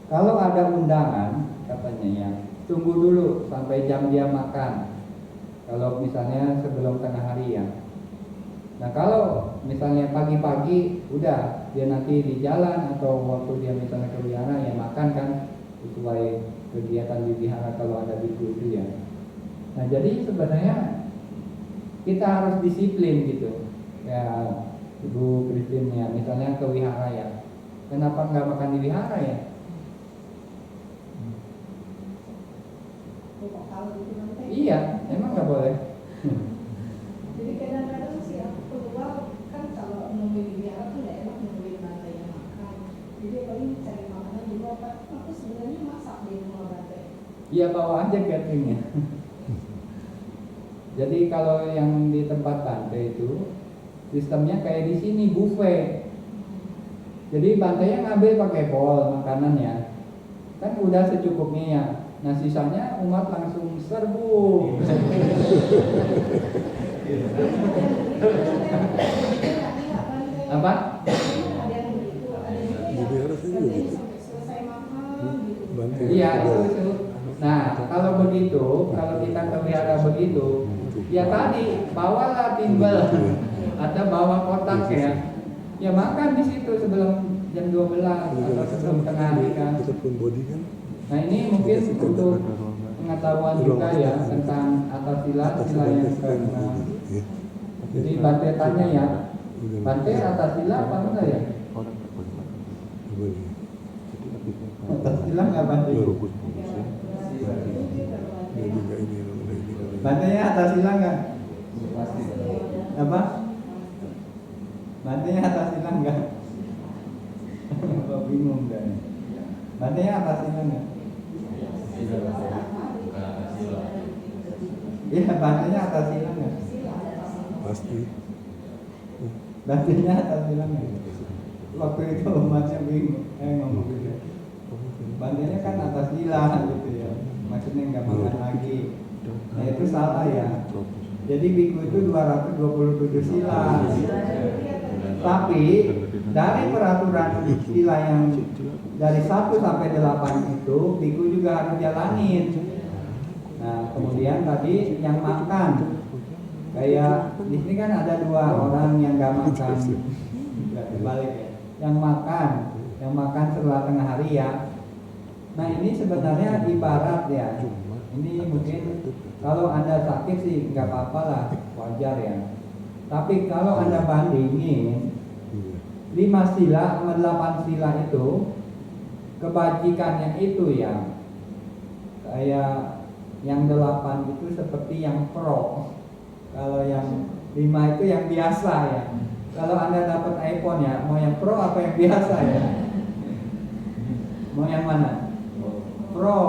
Kalau ada undangan katanya ya tunggu dulu sampai jam dia makan. Kalau misalnya sebelum tengah hari ya. Nah kalau misalnya pagi-pagi udah dia nanti di jalan atau waktu dia misalnya ke wihara ya makan kan sesuai kegiatan di wihara kalau ada biku itu ya. Nah jadi sebenarnya kita harus disiplin gitu ya Ibu Christine ya misalnya ke wihara ya kenapa nggak makan di wihara ya? Kok kalau gitu Bante? Iya emang nggak boleh. Jadi kadang-kadang sih aku keluar kan kalau nungguin di biara tuh nggak enak nungguin Bante yang makan. Jadi paling cari makanan di luar. Aku sebenarnya masak di rumah Bante. Iya bawa aja cateringnya. Jadi kalau yang di tempat Bante itu sistemnya kayak di sini buffet. Jadi Bantenya ngambil pakai bowl makanannya, kan udah secukupnya ya. Nah sisanya umat langsung serbu. Apa? Ada yang begitu, ada juga Di yang biara sih kerjanya gitu. sampai selesai makan gitu. Bante. Iya itu. Nah kalau begitu, kalau kita ke wihara begitu, ya tadi bawalah timbel atau bawa kotak ya. Ya makan di situ sebelum jam 12 atau sebelum tengah hari kan. Kita pun body kan. Nah ini mungkin untuk pengetahuan juga ya tentang Atasila sila yang ke-6. Ya. Jadi Bante tanya ya, Bante Atasila apa enggak ya? Atasila nggak Bante? Jadi nggak ini lagi. Bantenya Atasila nggak? Apa? Bantenya Atasila nggak? Apa bingung kan? Bantenya Atasila nggak? Bukan Atasila. Iya, bantenya Atasila nggak? Pasti. Bantenya Atasila nggak? Waktu itu umatnya bingung, ngomong gitu. Bantenya kan Atasila gitu ya, maksudnya nggak makan lagi. Nah itu salah ya. Jadi biku itu 227 sila. Tapi dari peraturan sila yang dari 1 sampai 8 itu biku juga harus jalanin. Nah kemudian tadi yang makan, kayak di sini kan ada 2 orang yang nggak makan, balik ya. Yang makan setelah tengah hari ya. Nah ini sebenarnya ibarat ya. Ini mungkin kalau Anda sakit sih nggak apa-apa lah, wajar ya. Tapi kalau Anda bandingin 5 sila sama 8 sila itu, kebajikannya itu ya kayak yang 8 itu seperti yang pro. Kalau yang 5 itu yang biasa ya. Kalau Anda dapat iPhone ya, mau yang pro apa yang biasa ya? Mau yang mana? Pro.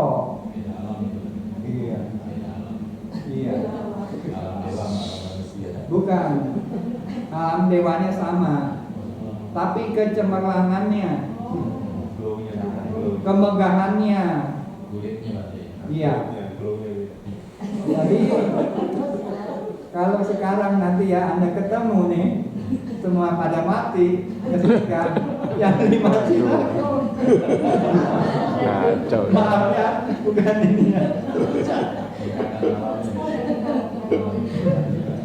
Bukan. Alam dewanya sama. Tapi kecemerlangannya, Glownya sama, glow. kemegahannya. Kulitnya berarti. Iya. Ya, glow-nya beda. Jadi kalau sekarang nanti ya Anda ketemu nih, semua pada mati ketika yang 5 sila. Kacau. Maaf ya, bukan ini ya. Ikatan alamnya.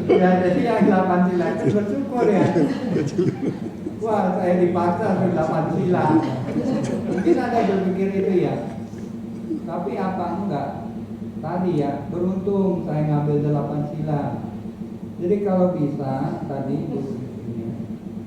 Ya jadi yang 8 sila itu bersyukur ya. Wah saya dipaksa ke 8 sila. Mungkin ada yang berpikir itu ya. Tapi apa enggak? Tadi ya beruntung saya ngambil 8 sila. Jadi kalau bisa tadi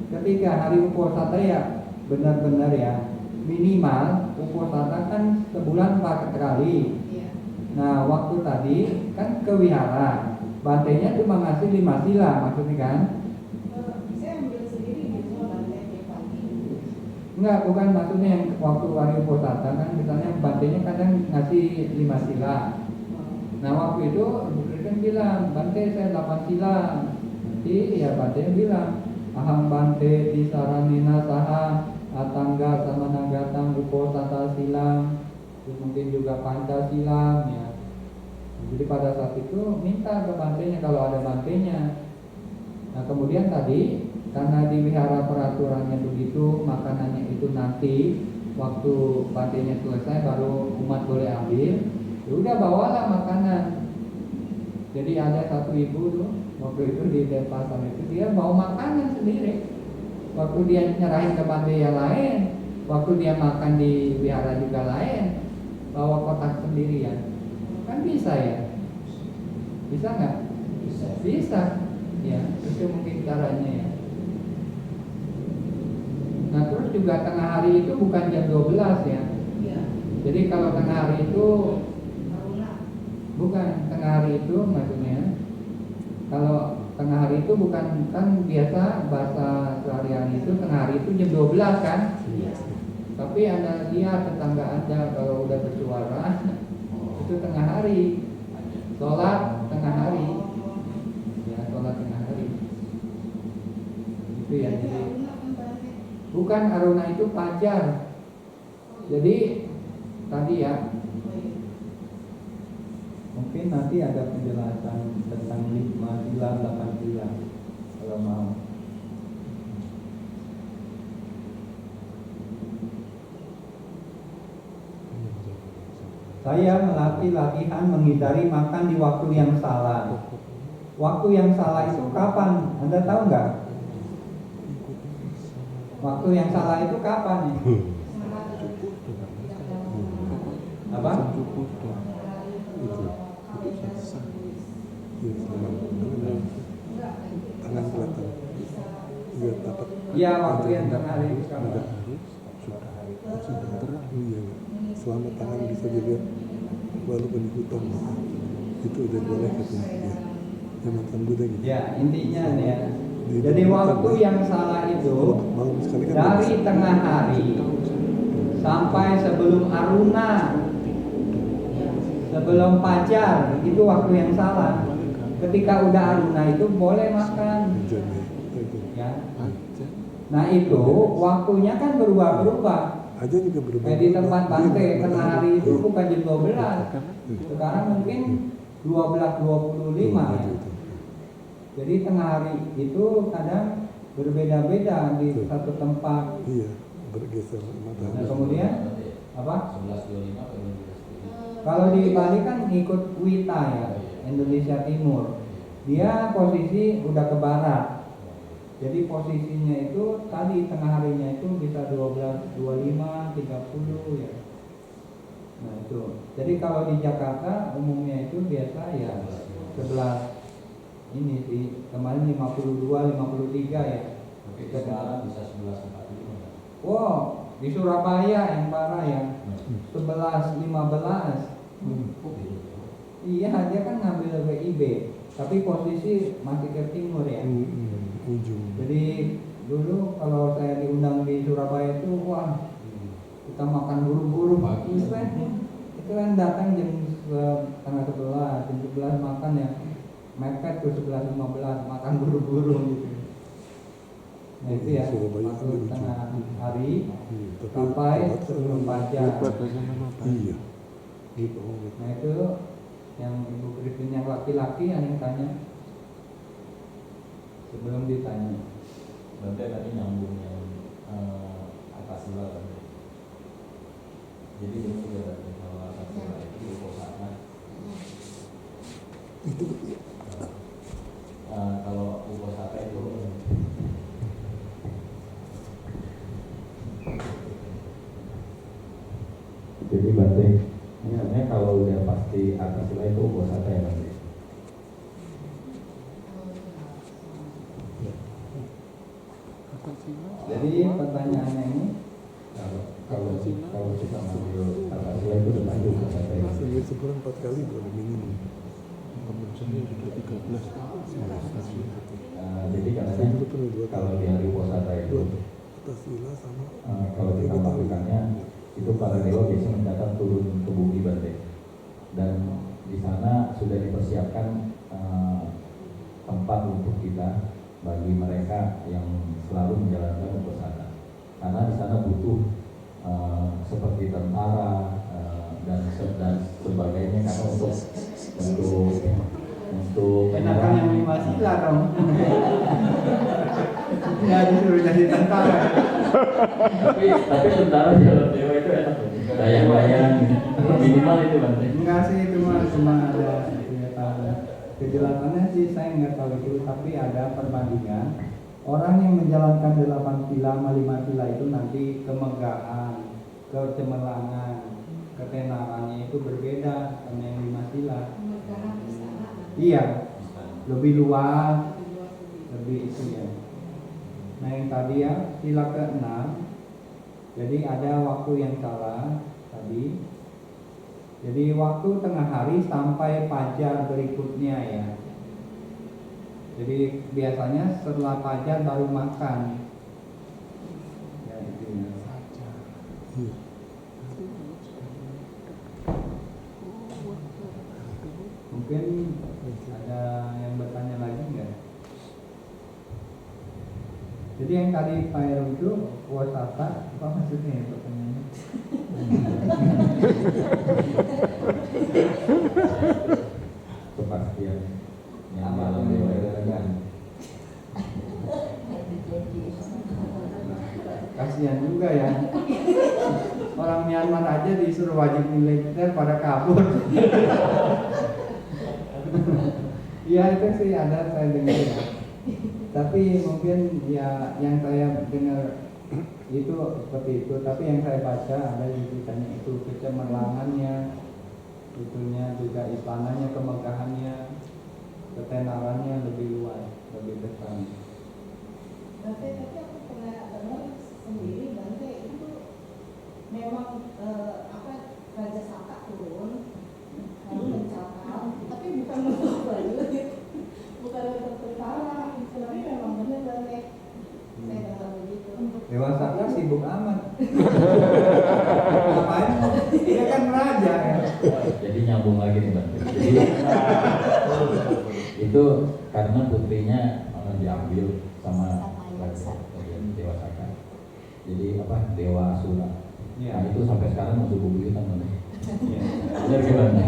ketika hari Uposatha ya benar-benar ya minimal Uposatha kan sebulan 4 kali. Iya. Nah waktu tadi kan ke wihara, bantainya cuma ngasih 5 sila maksudnya kan? Saya ambil sendiri gitu lantai di pagi. Enggak, bukan maksudnya yang waktu hari Uposatha kan misalnya bantainya kadang ngasih 5 sila. Nah waktu itu Bukri kan bilang Bante saya 8 sila. Nanti ya Bante bilang aham Bante disaranina saha atangga sama nagatang Uposatha silam. Terus mungkin juga Pancasilam ya. Jadi pada saat itu minta ke bantenya kalau ada bantenya. Nah kemudian tadi karena di wihara peraturannya begitu, makanannya itu nanti waktu bantenya selesai baru umat boleh ambil. Ya udah bawalah makanan. Jadi ada satu ibu tuh waktu itu di Denpasar itu dia bawa makanan sendiri. Waktu dia nyerahin ke bante yang lain, waktu dia makan di wihara juga lain, bawa kotak sendirian. Kan bisa ya? Bisa nggak? Bisa. Ya, itu mungkin caranya ya. Nah terus juga tengah hari itu bukan jam 12 ya. Iya. Jadi kalau tengah hari itu Aruna. bukan tengah hari itu maksudnya. Kalau tengah hari itu bukan kan biasa bahasa sehari-hari itu tengah hari itu jam 12 kan? Iya. Tapi Anda lihat tetangga Anda kalau udah bersuara itu tengah hari. Sholat tengah hari. Ya, sholat tengah hari. Itu ya. Jadi Jadi Aruna kan Bante. bukan aruna itu fajar. Jadi tadi ya mungkin nanti ada penjelasan tentang 5 sila 8 sila kalau mau. Saya melatih latihan menghindari makan di waktu yang salah. Waktu yang salah itu kapan? Anda tahu nggak? Waktu yang salah itu kapan? Apa? Tangan kelihatan. Biar dapat. Ya waktu yang tengah hari itu kapan? Matahari sudah terang. Iya. Selama tangan bisa dilihat walaupun di hutan itu udah boleh katanya. Ya. Zaman Buddha gitu. Ya intinya nih ya. Di Jadi hutan, waktu ya. yang salah itu Malam sekali kan dari bisa. tengah hari sampai sebelum aruna, sebelum fajar itu waktu yang salah. Ketika udah aruna itu boleh makan. Hujan, ya. Itu. Ya. Aja. Nah itu waktunya kan berubah-berubah. Aja juga berubah. Kayak di tempat Bante Iya, tengah hari itu iya. bukan jam 12. Iya. Sekarang mungkin 12.25 ya. Itu. Jadi tengah hari itu kadang berbeda-beda di Betul. satu tempat. Iya, bergeser Nah, matahari. kemudian apa? 11.25 atau 12.25? Kalau di Bali kan ikut Wita ya, Indonesia Timur. Dia posisi udah ke barat. Jadi posisinya itu tadi tengah harinya itu bisa 12.25, 30 ya. Nah itu. Jadi kalau di Jakarta umumnya itu biasa ya 11 ini sih kemarin 52, 53 ya. Oke, sekarang bisa 11.45. Wow, di Surabaya yang parah ya 11, 15. Kok gitu? Iya, dia kan ngambil WIB, tapi posisi masih ke timur ya. Ujung. Jadi dulu kalau saya diundang di Surabaya itu, wah kita makan buru-buru Pagi. itu kan datang jam setengah 11, jam 11 makan ya. mepet ke 11.15 makan buru-buru gitu. Nah itu ya, Surabaya masuk kan tengah hari Tapi sampai Jakarta sebelum kan fajar. iya. Gitu. Nah itu yang Ibu Christine yang laki-laki yang tanya sebelum ditanya. Berarti tadi nyambung yang Akasila kan. Jadi benar juga berarti kalau Akasila itu uposatha. Itu Kalau uposatha itu jadi berarti ini namanya kalau udah pasti Akasila itu uposatha ya berarti. Jadi pertanyaannya ini Kalau kita ngambil Akasila itu udah pasti uposatha ya. seminggu sebulan 4 kali boleh minimum. Saya sudah 13. Jadi Saya katanya dulu pernah 2 kalau kali. di hari uposatha itu Tasila sama kalau kita melakukannya itu para dewa biasanya mencatat turun ke bumi berarti, dan di sana sudah dipersiapkan tempat untuk kita bagi mereka yang selalu menjalankan uposatha, karena di sana butuh seperti tentara dan sebagainya, karena untuk enakan yang 5 sila dong. Nggak disuruh jadi tentara. tapi tentara jalan dewa itu enak, bayang-bayang minimal itu berarti. Enggak sih, itu mah cuma ada ya, kejelasannya sih saya nggak tahu itu, tapi ada perbandingan orang yang menjalankan 8 sila sama 5 sila itu nanti kemegahan, kecemerlangan, ketenarannya itu berbeda sama yang 5 sila. Memegang istana. Iya, lebih luas, lebih itu ya. Nah yang tadi ya sila ke-6, jadi ada waktu yang salah tadi. Jadi waktu tengah hari sampai fajar berikutnya ya. Jadi biasanya setelah fajar baru makan. Ya itu ya. Iya. Mungkin ada yang bertanya lagi nggak? Jadi yang tadi Pak Heru itu wasata, apa maksudnya ya pertanyaannya? Kepastian yang dalam dewa itu kan. Kasihan juga ya. Orang Myanmar aja disuruh wajib militer pada kabur. Iya itu sih ada, saya dengar ya. Tapi mungkin ya yang saya dengar itu seperti itu. Tapi yang saya baca ada di ceritanya itu kecemerlangannya, itunya juga istananya, kemegahannya, ketenarannya lebih luas, lebih besar. Tapi aku pernah dengar sendiri Bante itu memang Raja Saka turun lalu mencakar, tapi bukan untuk prajurit, bukan untuk tentara, tapi memang benar Bante. Saya dengar begitu. Dewa Saka sibuk amat. Ngapain? Dia kan raja ya. Jadi nyambung lagi nih Bang. Jadi itu karena putrinya diambil sama Dewa Saka. Jadi apa? Dewa Asura. Iya. Nah itu sampai sekarang masih bubuyutan Bang. Iya. Benar gimana?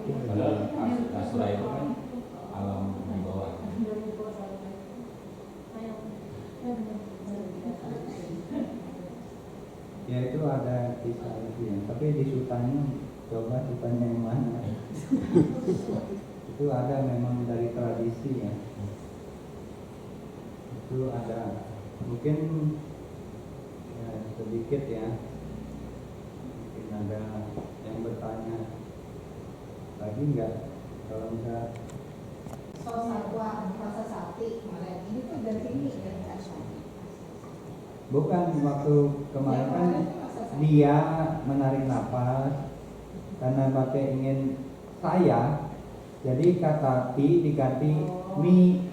Padahal Asura itu kan alam di bawah. Ya itu ada kisah itu ya. Tapi di sutanya coba sutanya yang mana? Itu ada memang dari tradisi ya. Itu ada mungkin ya sedikit ya. Mungkin ada yang bertanya lagi nggak? Kalau enggak So Satwa Rasa Sakti kemarin ini tuh dari sini dari Asal. bukan waktu kemarin kan dia menarik napas karena pakai ingin saya, jadi kata ti diganti mi,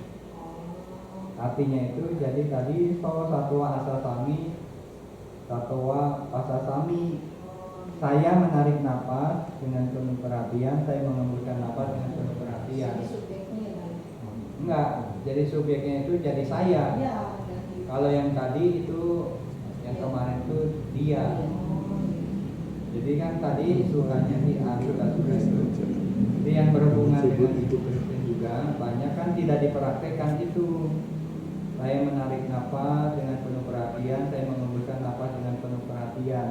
artinya itu jadi tadi so satwa asasami satwa pasasami, Saya menarik napas dengan penuh perhatian, saya mengembuskan napas dengan penuh perhatian. Jadi subjeknya kan. Enggak, jadi subjeknya itu jadi saya. Ya, jadi. Kalau yang tadi itu, yang kemarin itu dia. Jadi kan tadi sukanya di A, suka itu. Jadi yang berhubungan dengan itu juga banyak kan tidak diperaktekkan itu. Saya menarik napas dengan penuh perhatian, saya mengembuskan napas dengan penuh perhatian.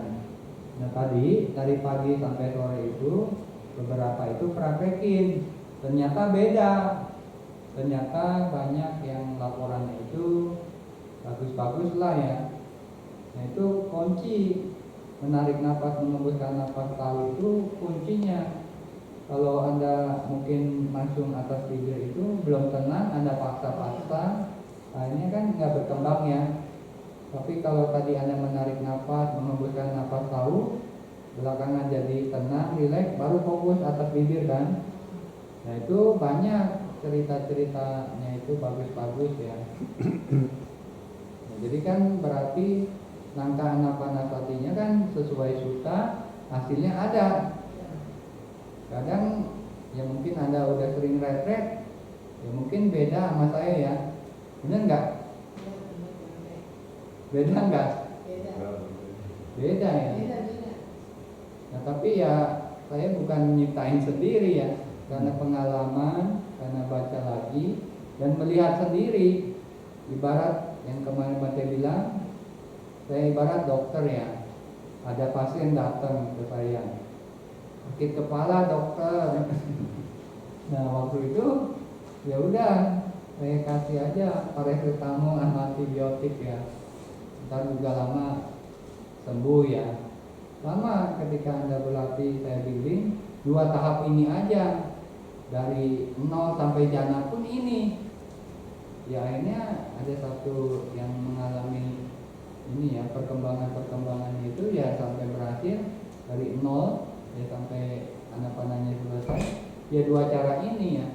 Nah tadi dari pagi sampai sore itu beberapa itu praktekin, ternyata beda. Ternyata banyak yang laporannya itu bagus-bagus lah ya. Nah itu kunci menarik napas, mengembuskan napas tahu itu kuncinya. Kalau Anda mungkin langsung atas bibir itu belum tenang, Anda paksa-paksa, akhirnya kan nggak berkembang ya. Tapi kalau tadi Anda menarik napas, mengembuskan napas tahu, belakangan jadi tenang, rileks, baru fokus atas bibir kan. Nah itu banyak cerita-ceritanya itu bagus-bagus ya. Nah, jadi kan berarti langkah anapanasatinya kan sesuai sutta, hasilnya ada. Kadang ya mungkin Anda udah sering retret, ya mungkin beda sama saya ya. Benar nggak? Beda nggak? Beda ya. Nah tapi ya saya bukan nyiptain sendiri ya, karena pengalaman, karena baca lagi dan melihat sendiri. Ibarat yang kemarin Bante bilang, saya ibarat dokter ya. Ada pasien datang ke saya, sakit kepala dokter. Nah waktu itu ya udah saya kasih aja paracetamol sama antibiotik ya. Ntar juga lama sembuh ya. Lama ketika Anda berlatih, saya bimbing 2 tahap ini aja, dari 0 sampai jana pun ini. Ya akhirnya ada satu yang mengalami ini ya, perkembangan itu ya sampai berhasil dari 0 ya sampai anapananya selesai. Ya 2 cara ini ya.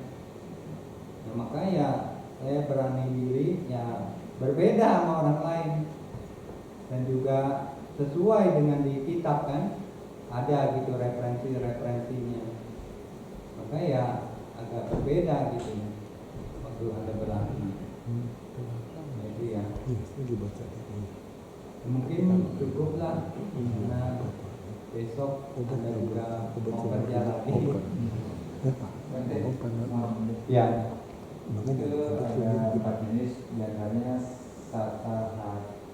Nah, maka ya saya berani diri ya berbeda sama orang lain. Dan juga sesuai dengan di kitab kan ada gitu referensinya, maka ya agak berbeda gitu ya waktu Anda berlatih. Jadi ya mungkin cukuplah karena besok Anda juga mau kerja lagi. Ya itu ada 4 jenis, diantaranya sata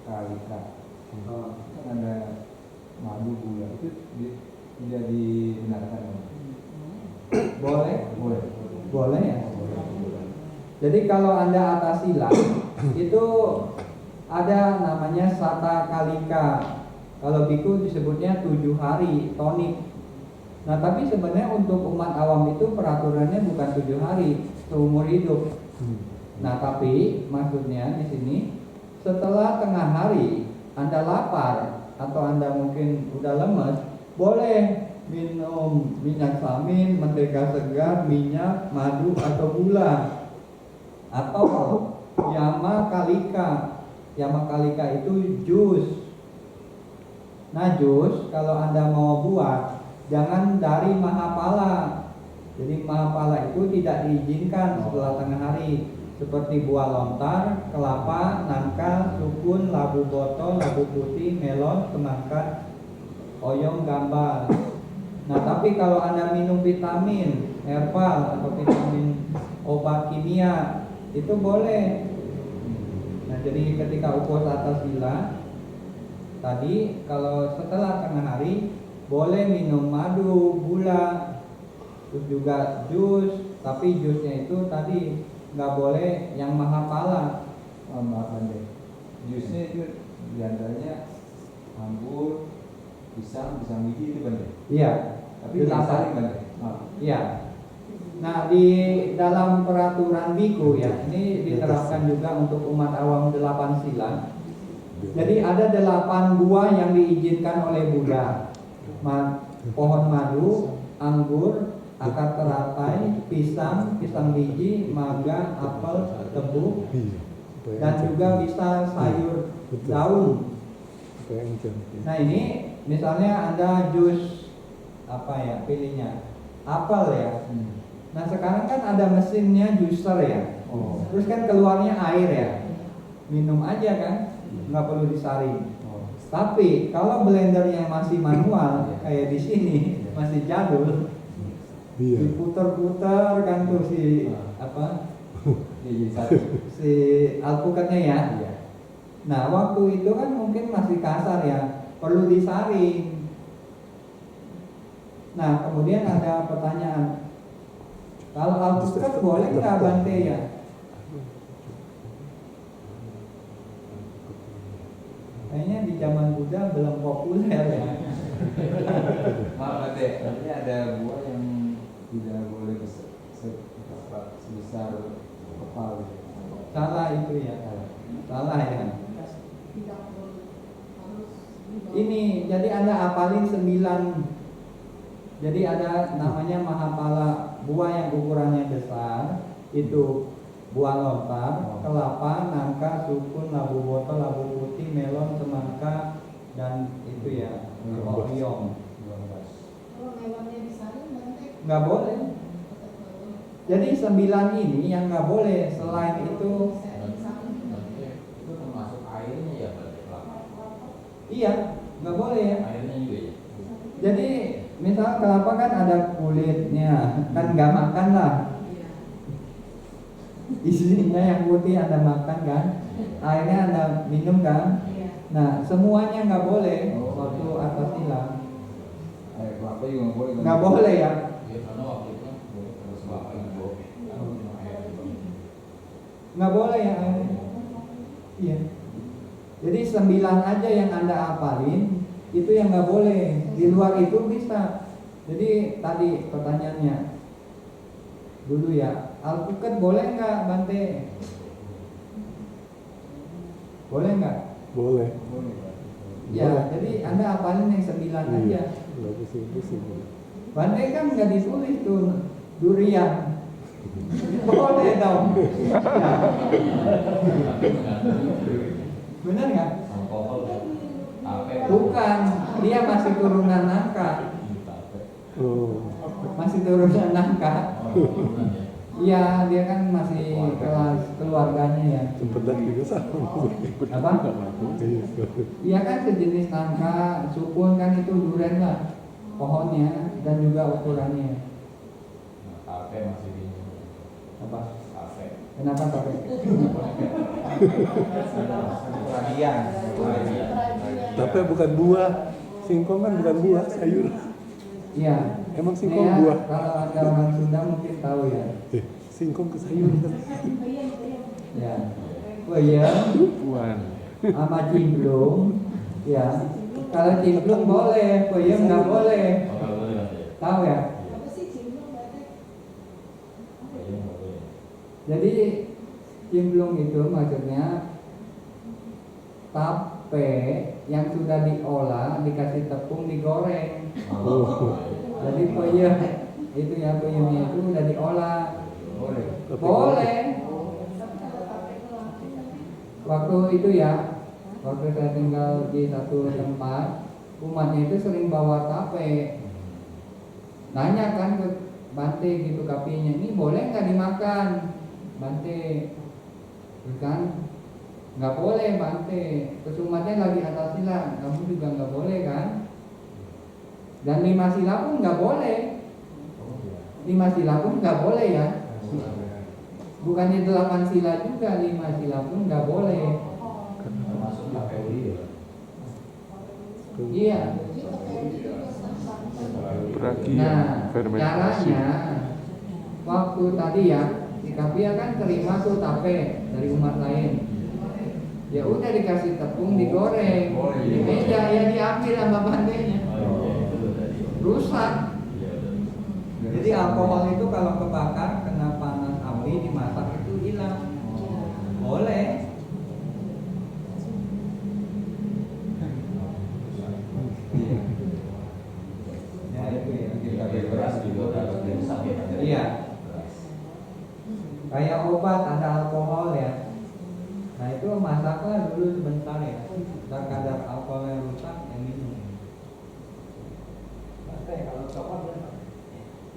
kalika. Kan ada madu gula, itu tidak dibenarkan. boleh ya. Jadi kalau Anda atas sila itu ada namanya sata kalika. Kalau biku disebutnya 7 hari tonik. Nah tapi sebenarnya untuk umat awam itu peraturannya bukan 7 hari, seumur hidup. Nah tapi maksudnya di sini setelah tengah hari Anda lapar atau Anda mungkin udah lemes, boleh minum minyak samin, mentega segar, minyak, madu atau gula. Atau yama kalika. Yama kalika itu jus. Nah jus kalau Anda mau buat jangan dari mahapala. Jadi mahapala itu tidak diizinkan setelah tengah hari. Seperti buah lontar, kelapa, nangka, sukun, labu botol, labu putih, melon, semangka, oyong, gambal. Nah tapi kalau Anda minum vitamin herbal atau vitamin obat kimia itu boleh. Nah jadi ketika upos atas sila tadi kalau setelah tengah hari boleh minum madu, gula, terus juga jus. Tapi jusnya itu tadi nggak boleh yang mahapala. Maaf Bante, jusnya itu diantaranya anggur, pisang biji itu Bante. Iya. Tapi disaring Bante. Iya. Nah di dalam peraturan biku ya ini diterapkan juga untuk umat awam 8 sila. Jadi ada 8 buah yang diizinkan oleh Buddha. Pohon madu, anggur, akar teratai, pisang biji, mangga, apel, tebu, dan juga bisa sayur daun. Nah ini misalnya ada jus apa ya pilihnya apel ya. Nah sekarang kan ada mesinnya juicer ya. Oh. Terus kan keluarnya air ya. Minum aja kan, nggak perlu disaring. Oh. Tapi kalau blendernya masih manual kayak di sini masih jadul, Iya. diputer-puter kan tuh si apa Jadi satu. si alpukatnya ya. Iya. Nah waktu itu kan mungkin masih kasar ya, perlu disaring. Nah kemudian ada pertanyaan, kalau alpukat boleh nggak Bante ya? Kayaknya di zaman Buddha belum populer ya. Maaf Bante, artinya ada buah yang tidak boleh sebesar kepala. Salah itu ya, salah ya. Tidak boleh harus Ini jadi Anda apalin 9. Jadi ada namanya mahapala, buah yang ukurannya besar, itu buah lontar, kelapa, nangka, sukun, labu botol, labu putih, melon, semangka, dan itu ya, oriong. kalau melonnya disaring nanti Nggak boleh. tetap nggak boleh. Jadi 9 ini yang nggak boleh. Selain itu, Itu termasuk airnya ya berarti kelapa. iya nggak boleh ya. Airnya juga ya. Jadi misal kelapa kan ada kulitnya, kan nggak makan lah. Isinya yang putih Anda makan kan, airnya Anda minum kan. Nah semuanya nggak boleh waktu atas hilang. Air kelapa juga nggak boleh. Nggak boleh ya. Ya karena waktu itu harus kelapa itu. Nggak boleh ya airnya. Iya. Jadi 9 aja yang Anda apalin, itu yang nggak boleh. Di luar itu bisa. Jadi tadi pertanyaannya dulu ya, alpukat boleh nggak Bante? Boleh nggak? Boleh. Boleh, Pak. Ya, jadi Anda apalin yang 9 aja. Iya. Nggak pusing-pusing. Bante kan nggak ditulis tuh durian. Boleh dong. Ya. Bener nggak? Alkohol tape. Bukan, dia masih turunan nangka. Tape. Oh. Masih turunan nangka. Oh, turunan ya. Iya, dia kan masih kelas keluarganya ya. Cempedak juga sama. Apa? Iya. Iya kan sejenis nangka, sukun kan itu durian lah pohonnya dan juga ukurannya. Nah, tape masih di Apa? tape. Kenapa pakai? Perhatian. Tapi bukan buah. Singkong kan bukan buah, sayur. Iya. Emang Ini singkong ya, buah? kalau ada orang Sunda mungkin tahu ya. Singkong ke sayur kan. Ya. Peyem Buan. sama cimplung. Ya. Kalau cimplung boleh, peyem nggak boleh. Oh, nggak boleh Bante. Tahu ya? apa sih cimplung berarti? Kayaknya nggak boleh. Jadi cimplung itu maksudnya tape yang sudah diolah dikasih tepung digoreng. Oh. Jadi peyem itu ya, peyemnya itu udah diolah. Boleh. Boleh. Tapi kalau tape itu langsung Waktu itu ya, waktu saya tinggal di satu tempat, umatnya itu sering bawa tape. Nanya kan ke Bante gitu kapinya, ini boleh nggak dimakan? Bante, terus kan nggak boleh Bante. Terus umatnya lagi atas sila, kamu juga nggak boleh kan? Dan 5 sila pun nggak boleh. 5 sila pun nggak boleh ya. Bukannya 8 sila juga, 5 sila pun nggak boleh. Termasuk KPU ya. Iya. Nah, caranya waktu tadi ya, si Kapia kan terima tuh tape dari umat lain. Ya udah dikasih tepung digoreng di meja, ya diambil sama bandenya. Oh iya itu tadi. Rusak. Iya betul. Jadi alkohol itu kalau kebakar kena panas api dimasak itu hilang. Boleh. Ya itu ya. Pakai beras juga harus dirusak ya. Iya. Beras. Kayak obat ada alkohol ya. Nah itu masaklah dulu sebentar ya. Dan kadar alkoholnya rusak yang minum.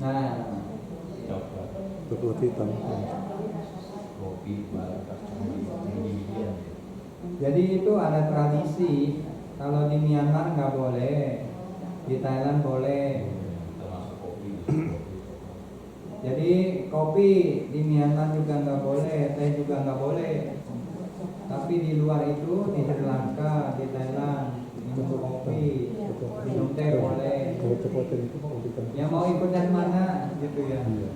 Nah, Coklat, coklat hitam. kopi, baru kemudian. jadi itu ada tradisi. Kalau di Myanmar nggak boleh, di Thailand boleh. Termasuk kopi. Jadi kopi di Myanmar juga nggak boleh, teh juga nggak boleh. Tapi di luar itu di Sri Lanka, di Thailand minum kopi, minum teh boleh. Kalau coklatnya itu kita. Ya mau ikut yang mana gitu ya. Iya.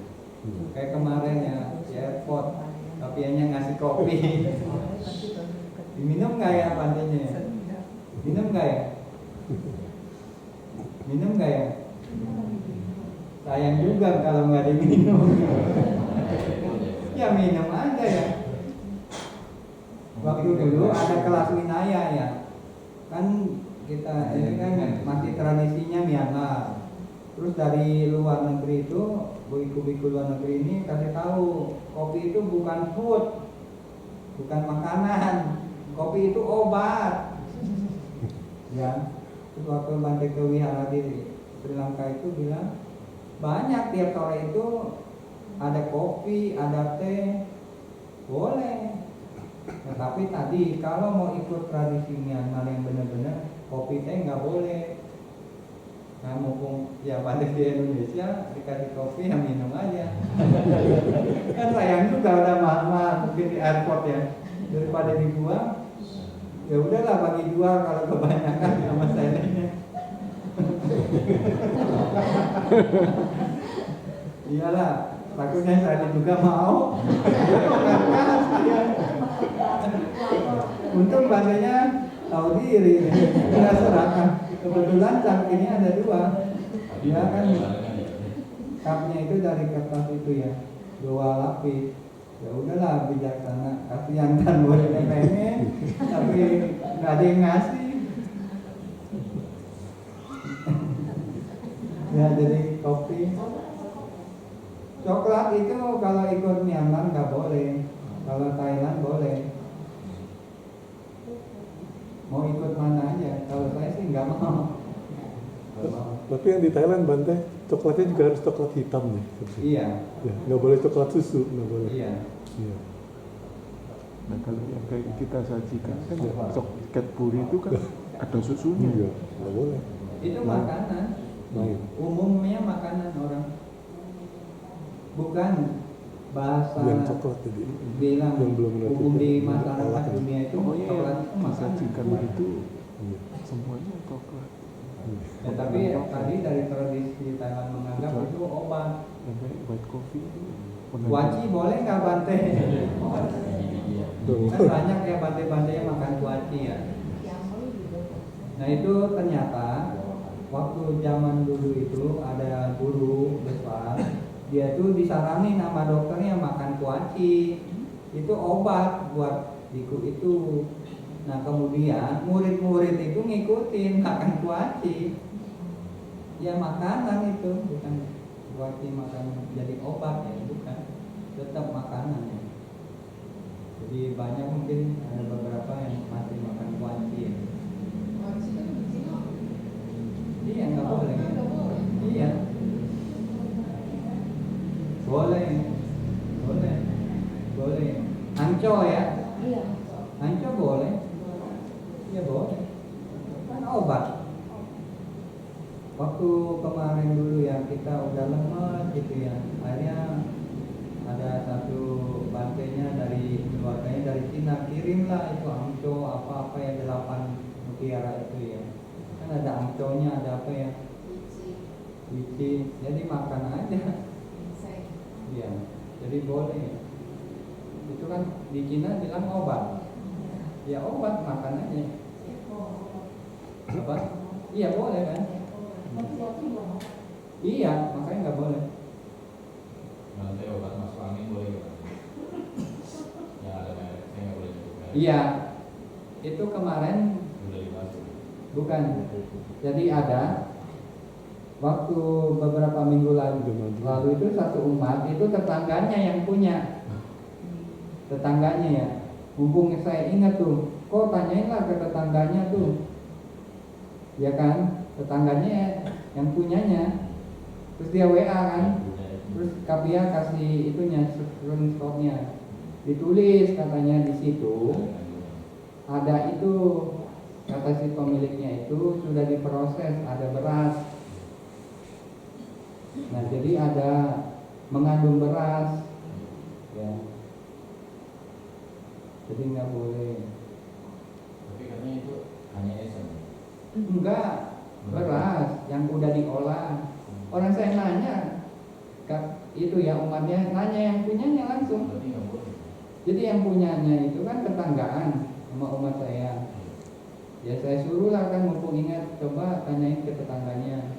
Kayak kemarin ya di airport, tapi hanya ngasih kopi. Diminum nggak ya pandenya? Minum nggak ya? Minum nggak ya? Sayang juga kalau nggak diminum. Ya minum aja ya. Waktu dulu ada kelas winaya ya, kan kita ini kan masih tradisinya Myanmar. Terus dari luar negeri itu, biku-biku luar negeri ini kasih tahu kopi itu bukan food, bukan makanan, kopi itu obat. Ya, terus waktu Bante Kewihara di Sri Lanka itu bilang banyak tiap sore itu ada kopi, ada teh, boleh. Nah, tapi tadi kalau mau ikut tradisi Myanmar yang benar-benar kopi teh nggak boleh. Nah mumpung ya balik di Indonesia dikasih kopi ya minum aja. Kan sayang juga udah mahal mungkin di airport ya, daripada dibuang. Ya udahlah bagi dua kalau kebanyakan sama sayangnya. Iyalah, takutnya saya juga mau. Untung bahasanya tahu diri, tidak serahkan. Kebetulan cat ini ada dua. Dia kan cupnya itu dari kertas itu ya, 2 lapis. Ya udahlah bijaksana, kasihan kan boleh pengen, tapi nggak ada yang ngasih. Ya jadi kopi. Coklat itu kalau ikut Myanmar nggak boleh, kalau Thailand boleh. Mau ikut mana aja, kalau saya sih nggak mau. Tapi yang di Thailand Bante, coklatnya juga harus coklat hitam nih. Iya. Ya, nggak boleh coklat susu, nggak boleh. Iya. Iya. Nah kalau yang kayak kita sajikan kan ya coklat puri itu kan ada susunya. Iya, nggak boleh. Itu makanan. Main. Umumnya makanan orang. Bukan bahasa Yang coklat tadi. bilang Yang belum umum di ratifikasi. masyarakat dunia itu Oh iya, coklat itu makanan. disajikan itu Iya. semuanya coklat. Ya, tapi tadi dari tradisi Thailand menganggap itu obat. Yang kayak white coffee itu Kuaci boleh nggak Bante? Tuh. Kan banyak ya Bante-Bante yang makan kuaci ya. Nah itu ternyata waktu zaman dulu itu ada guru besar, dia tuh disaranin sama dokternya makan kuaci, itu obat buat biku itu. Nah kemudian murid-murid itu ngikutin makan kuaci, ya makanan itu bukan kuaci makanan jadi obat ya, bukan, tetap makanan ya. Jadi banyak mungkin ada beberapa yang masih makan kuaci ya. Iya nggak boleh. Iya. Boleh. Boleh. Boleh. Anco ya. Anco boleh. Iya boleh. Kan obat. Waktu kemarin dulu ya kita udah lemas gitu ya. Akhirnya ada satu bantenya dari keluarganya dari Cina, kirimlah itu anco apa-apa ya 8 mutiara itu ya. Kan ada angconya, ada apa ya, biji, jadi makan aja. Iya, jadi boleh. Itu kan di Cina bilang obat, ya obat makan aja. Obat, iya boleh kan? Iya, makanya nggak boleh. Nanti obat masuk angin boleh nggak? Ya ada merek, saya nggak boleh nyebut merek. Iya, itu kemarin Udah dibahas. bukan. Jadi ada waktu beberapa minggu lalu itu satu umat itu tetangganya yang punya, tetangganya ya. Mumpung saya ingat tuh, kok tanyainlah ke tetangganya tuh, ya kan, tetangganya yang punyanya. terus dia WA kan, terus Kapia kasih itunya screenshotnya, ditulis katanya di situ ada itu, kata si pemiliknya itu sudah diproses, ada beras. Nah jadi ada mengandung beras, ya. Jadi nggak boleh. Tapi katanya itu hanya esen. Enggak, beras yang udah diolah. Orang saya nanya, itu ya umatnya nanya yang punyanya langsung. Berarti nggak boleh. Jadi yang punyanya itu kan tetanggaan sama umat saya. Ya saya suruh lah kan, mumpung ingat, coba tanyain ke tetangganya.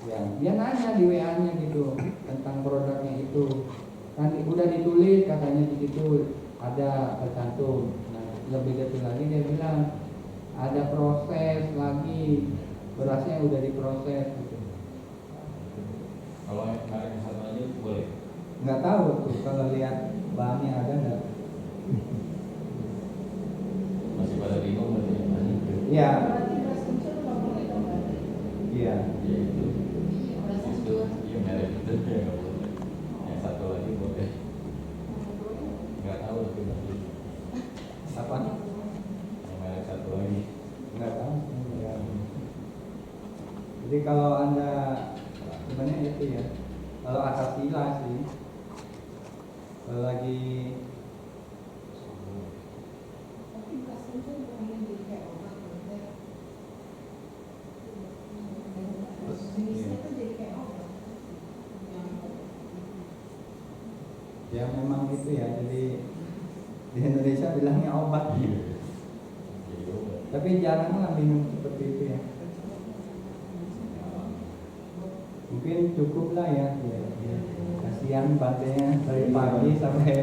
Ya, dia nanya di WA-nya gitu tentang produknya itu. Kan udah ditulis katanya di situ ada tercantum. Nah, lebih detail lagi dia bilang ada proses lagi, berasnya udah diproses gitu. Kalau merek yang satu aja itu boleh. Nggak tahu tuh kalau lihat bahannya ada nggak. Masih pada bingung berarti yang tadi. Iya, Berarti beras kencur nggak boleh dong berarti. iya. Ya itu. Beras Itu kencur. iya merek itu ya nggak boleh. Yang satu lagi boleh. Nggak tahu tapi nanti. Apa? Yang merek satu lagi. Nggak tahu. Ya. Jadi kalau anda sebenarnya itu ya, kalau asasila sih, kalau lagi Tapi beras kencur bukannya jadi kayak obat ya. Jenisnya tuh jadi kayak obat. ya memang itu ya, jadi di Indonesia bilangnya obat. Jadi obat. Tapi jarang lah minum seperti itu ya. Mungkin cukup lah ya. Kasihan Bantenya dari pagi sampai